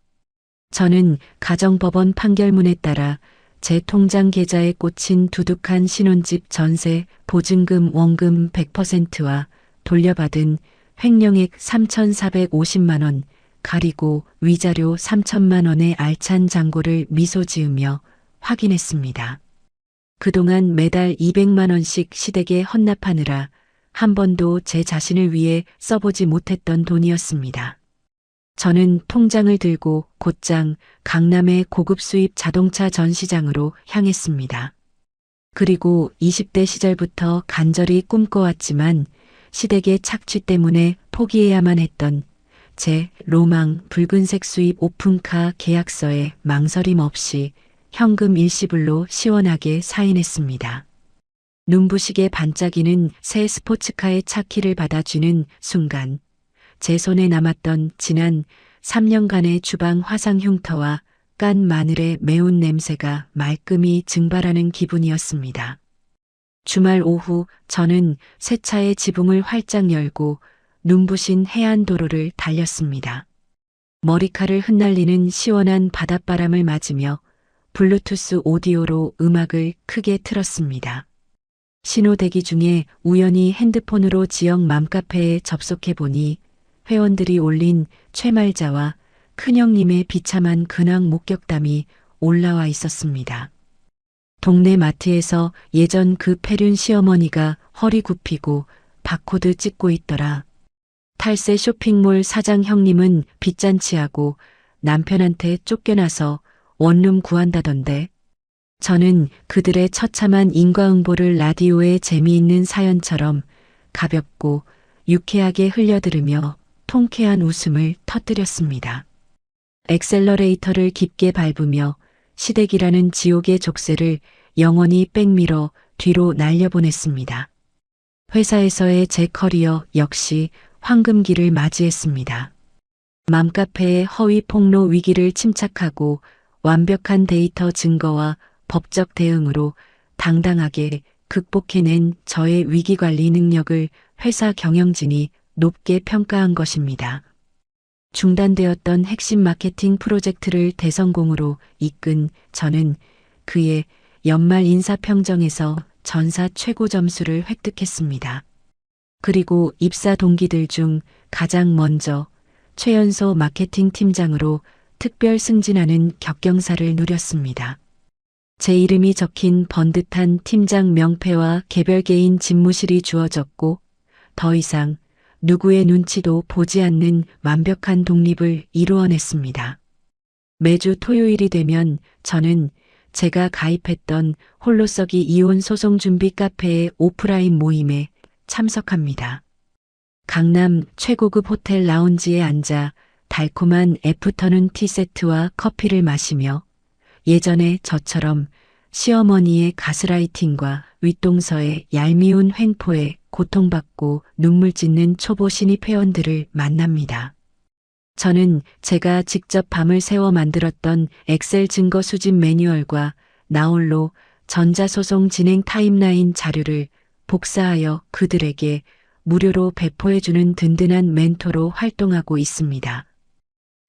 Speaker 2: 저는 가정법원 판결문에 따라 제 통장 계좌에 꽂힌 두둑한 신혼집 전세 보증금 원금 100%와 돌려받은 횡령액 3,450만 원 가리고 위자료 3천만 원의 알찬 잔고를 미소 지으며 확인했습니다. 그동안 매달 200만 원씩 시댁에 헌납하느라 한 번도 제 자신을 위해 써보지 못했던 돈이었습니다. 저는 통장을 들고 곧장 강남의 고급 수입 자동차 전시장으로 향했습니다. 그리고 20대 시절부터 간절히 꿈꿔왔지만 시댁의 착취 때문에 포기해야만 했던 제 로망 붉은색 수입 오픈카 계약서에 망설임 없이 현금 일시불로 시원하게 사인했습니다. 눈부시게 반짝이는 새 스포츠카의 차키를 받아주는 순간 제 손에 남았던 지난 3년간의 주방 화상 흉터와 깐 마늘의 매운 냄새가 말끔히 증발하는 기분이었습니다. 주말 오후 저는 새 차의 지붕을 활짝 열고 눈부신 해안도로를 달렸습니다. 머리카락을 흩날리는 시원한 바닷바람을 맞으며 블루투스 오디오로 음악을 크게 틀었습니다. 신호 대기 중에 우연히 핸드폰으로 지역 맘카페에 접속해 보니 회원들이 올린 최말자와 큰형님의 비참한 근황 목격담이 올라와 있었습니다. 동네 마트에서 예전 그 패륜 시어머니가 허리 굽히고 바코드 찍고 있더라. 탈세 쇼핑몰 사장 형님은 빚잔치하고 남편한테 쫓겨나서 원룸 구한다던데. 저는 그들의 처참한 인과응보를 라디오의 재미있는 사연처럼 가볍고 유쾌하게 흘려들으며 통쾌한 웃음을 터뜨렸습니다. 엑셀러레이터를 깊게 밟으며 시댁이라는 지옥의 족쇄를 영원히 백미러 뒤로 날려보냈습니다. 회사에서의 제 커리어 역시 황금기를 맞이했습니다. 맘카페의 허위 폭로 위기를 침착하고 완벽한 데이터 증거와 법적 대응으로 당당하게 극복해낸 저의 위기관리 능력을 회사 경영진이 높게 평가한 것입니다. 중단되었던 핵심 마케팅 프로젝트를 대성공으로 이끈 저는 그의 연말 인사평정에서 전사 최고 점수를 획득했습니다. 그리고 입사 동기들 중 가장 먼저 최연소 마케팅 팀장으로 특별 승진하는 격경사를 누렸습니다. 제 이름이 적힌 번듯한 팀장 명패와 개별 개인 집무실이 주어졌고 더 이상 누구의 눈치도 보지 않는 완벽한 독립을 이루어냈습니다. 매주 토요일이 되면 저는 제가 가입했던 홀로서기 이혼 소송 준비 카페의 오프라인 모임에 참석합니다. 강남 최고급 호텔 라운지에 앉아 달콤한 애프터눈 티세트와 커피를 마시며 예전에 저처럼 시어머니의 가스라이팅과 윗동서의 얄미운 횡포에 고통받고 눈물 찢는 초보 신입 회원들을 만납니다. 저는 제가 직접 밤을 새워 만들었던 엑셀 증거 수집 매뉴얼과 나홀로 전자소송 진행 타임라인 자료를 복사하여 그들에게 무료로 배포해주는 든든한 멘토로 활동하고 있습니다.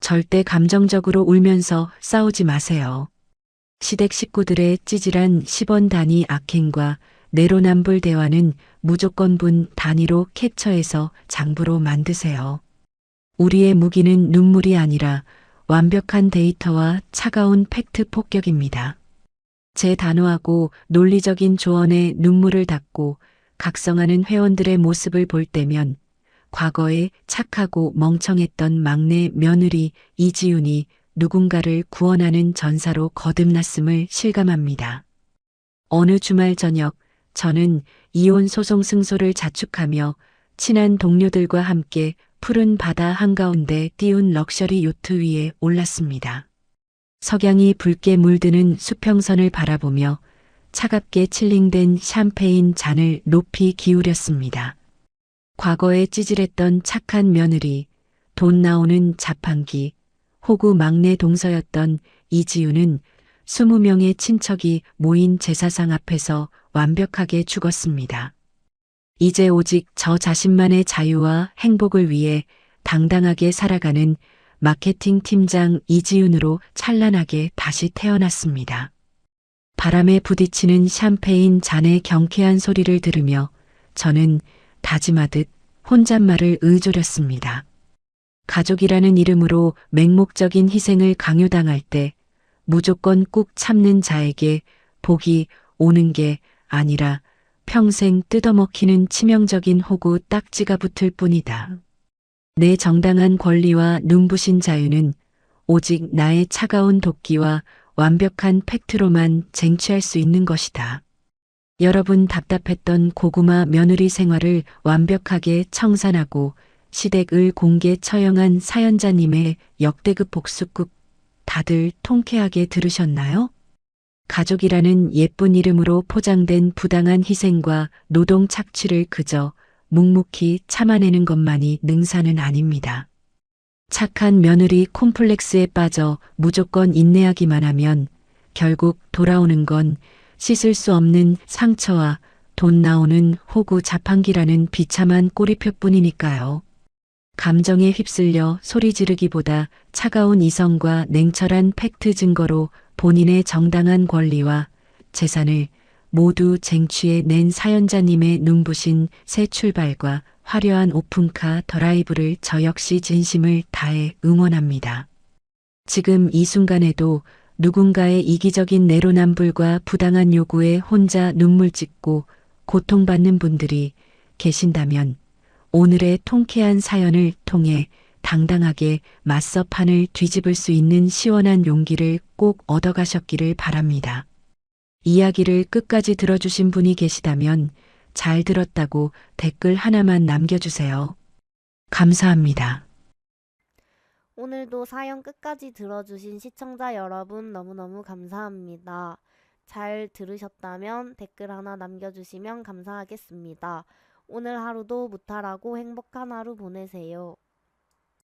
Speaker 2: 절대 감정적으로 울면서 싸우지 마세요. 시댁 식구들의 찌질한 10원 단위 악행과 내로남불 대화는 무조건분 단위로 캡처해서 장부로 만드세요. 우리의 무기는 눈물이 아니라 완벽한 데이터와 차가운 팩트 폭격입니다. 제 단호하고 논리적인 조언에 눈물을 닦고 각성하는 회원들의 모습을 볼 때면 과거에 착하고 멍청했던 막내 며느리 이지윤이 누군가를 구원하는 전사로 거듭났음을 실감합니다. 어느 주말 저녁 저는 이혼 소송 승소를 자축하며 친한 동료들과 함께 푸른 바다 한가운데 띄운 럭셔리 요트 위에 올랐습니다. 석양이 붉게 물드는 수평선을 바라보며 차갑게 칠링된 샴페인 잔을 높이 기울였습니다. 과거에 찌질했던 착한 며느리, 돈 나오는 자판기, 호구 막내 동서였던 이지우는 20명의 친척이 모인 제사상 앞에서 완벽하게 죽었습니다. 이제 오직 저 자신만의 자유와 행복을 위해 당당하게 살아가는 마케팅 팀장 이지윤으로 찬란하게 다시 태어났습니다. 바람에 부딪히는 샴페인 잔의 경쾌한 소리를 들으며 저는 다짐하듯 혼잣말을 의조렸습니다. 가족이라는 이름으로 맹목적인 희생을 강요당할 때 무조건 꾹 참는 자에게 복이 오는 게 아니라 평생 뜯어먹히는 치명적인 호구 딱지가 붙을 뿐이다. 내 정당한 권리와 눈부신 자유는 오직 나의 차가운 도끼와 완벽한 팩트로만 쟁취할 수 있는 것이다. 여러분 답답했던 고구마 며느리 생활을 완벽하게 청산하고 시댁을 공개 처형한 사연자님의 역대급 복수극 다들 통쾌하게 들으셨나요? 가족이라는 예쁜 이름으로 포장된 부당한 희생과 노동 착취를 그저 묵묵히 참아내는 것만이 능사는 아닙니다. 착한 며느리 콤플렉스에 빠져 무조건 인내하기만 하면 결국 돌아오는 건 씻을 수 없는 상처와 돈 나오는 호구 자판기라는 비참한 꼬리표뿐이니까요. 감정에 휩쓸려 소리 지르기보다 차가운 이성과 냉철한 팩트 증거로 본인의 정당한 권리와 재산을 모두 쟁취해 낸 사연자님의 눈부신 새 출발과 화려한 오픈카 드라이브를 저 역시 진심을 다해 응원합니다. 지금 이 순간에도 누군가의 이기적인 내로남불과 부당한 요구에 혼자 눈물 찢고 고통받는 분들이 계신다면 오늘의 통쾌한 사연을 통해 당당하게 맞서 판을 뒤집을 수 있는 시원한 용기를 꼭 얻어가셨기를 바랍니다. 이야기를 끝까지 들어주신 분이 계시다면 잘 들었다고 댓글 하나만 남겨주세요. 감사합니다.
Speaker 1: 오늘도 사연 끝까지 들어주신 시청자 여러분 너무너무 감사합니다. 잘 들으셨다면 댓글 하나 남겨주시면 감사하겠습니다. 오늘 하루도 무탈하고 행복한 하루 보내세요.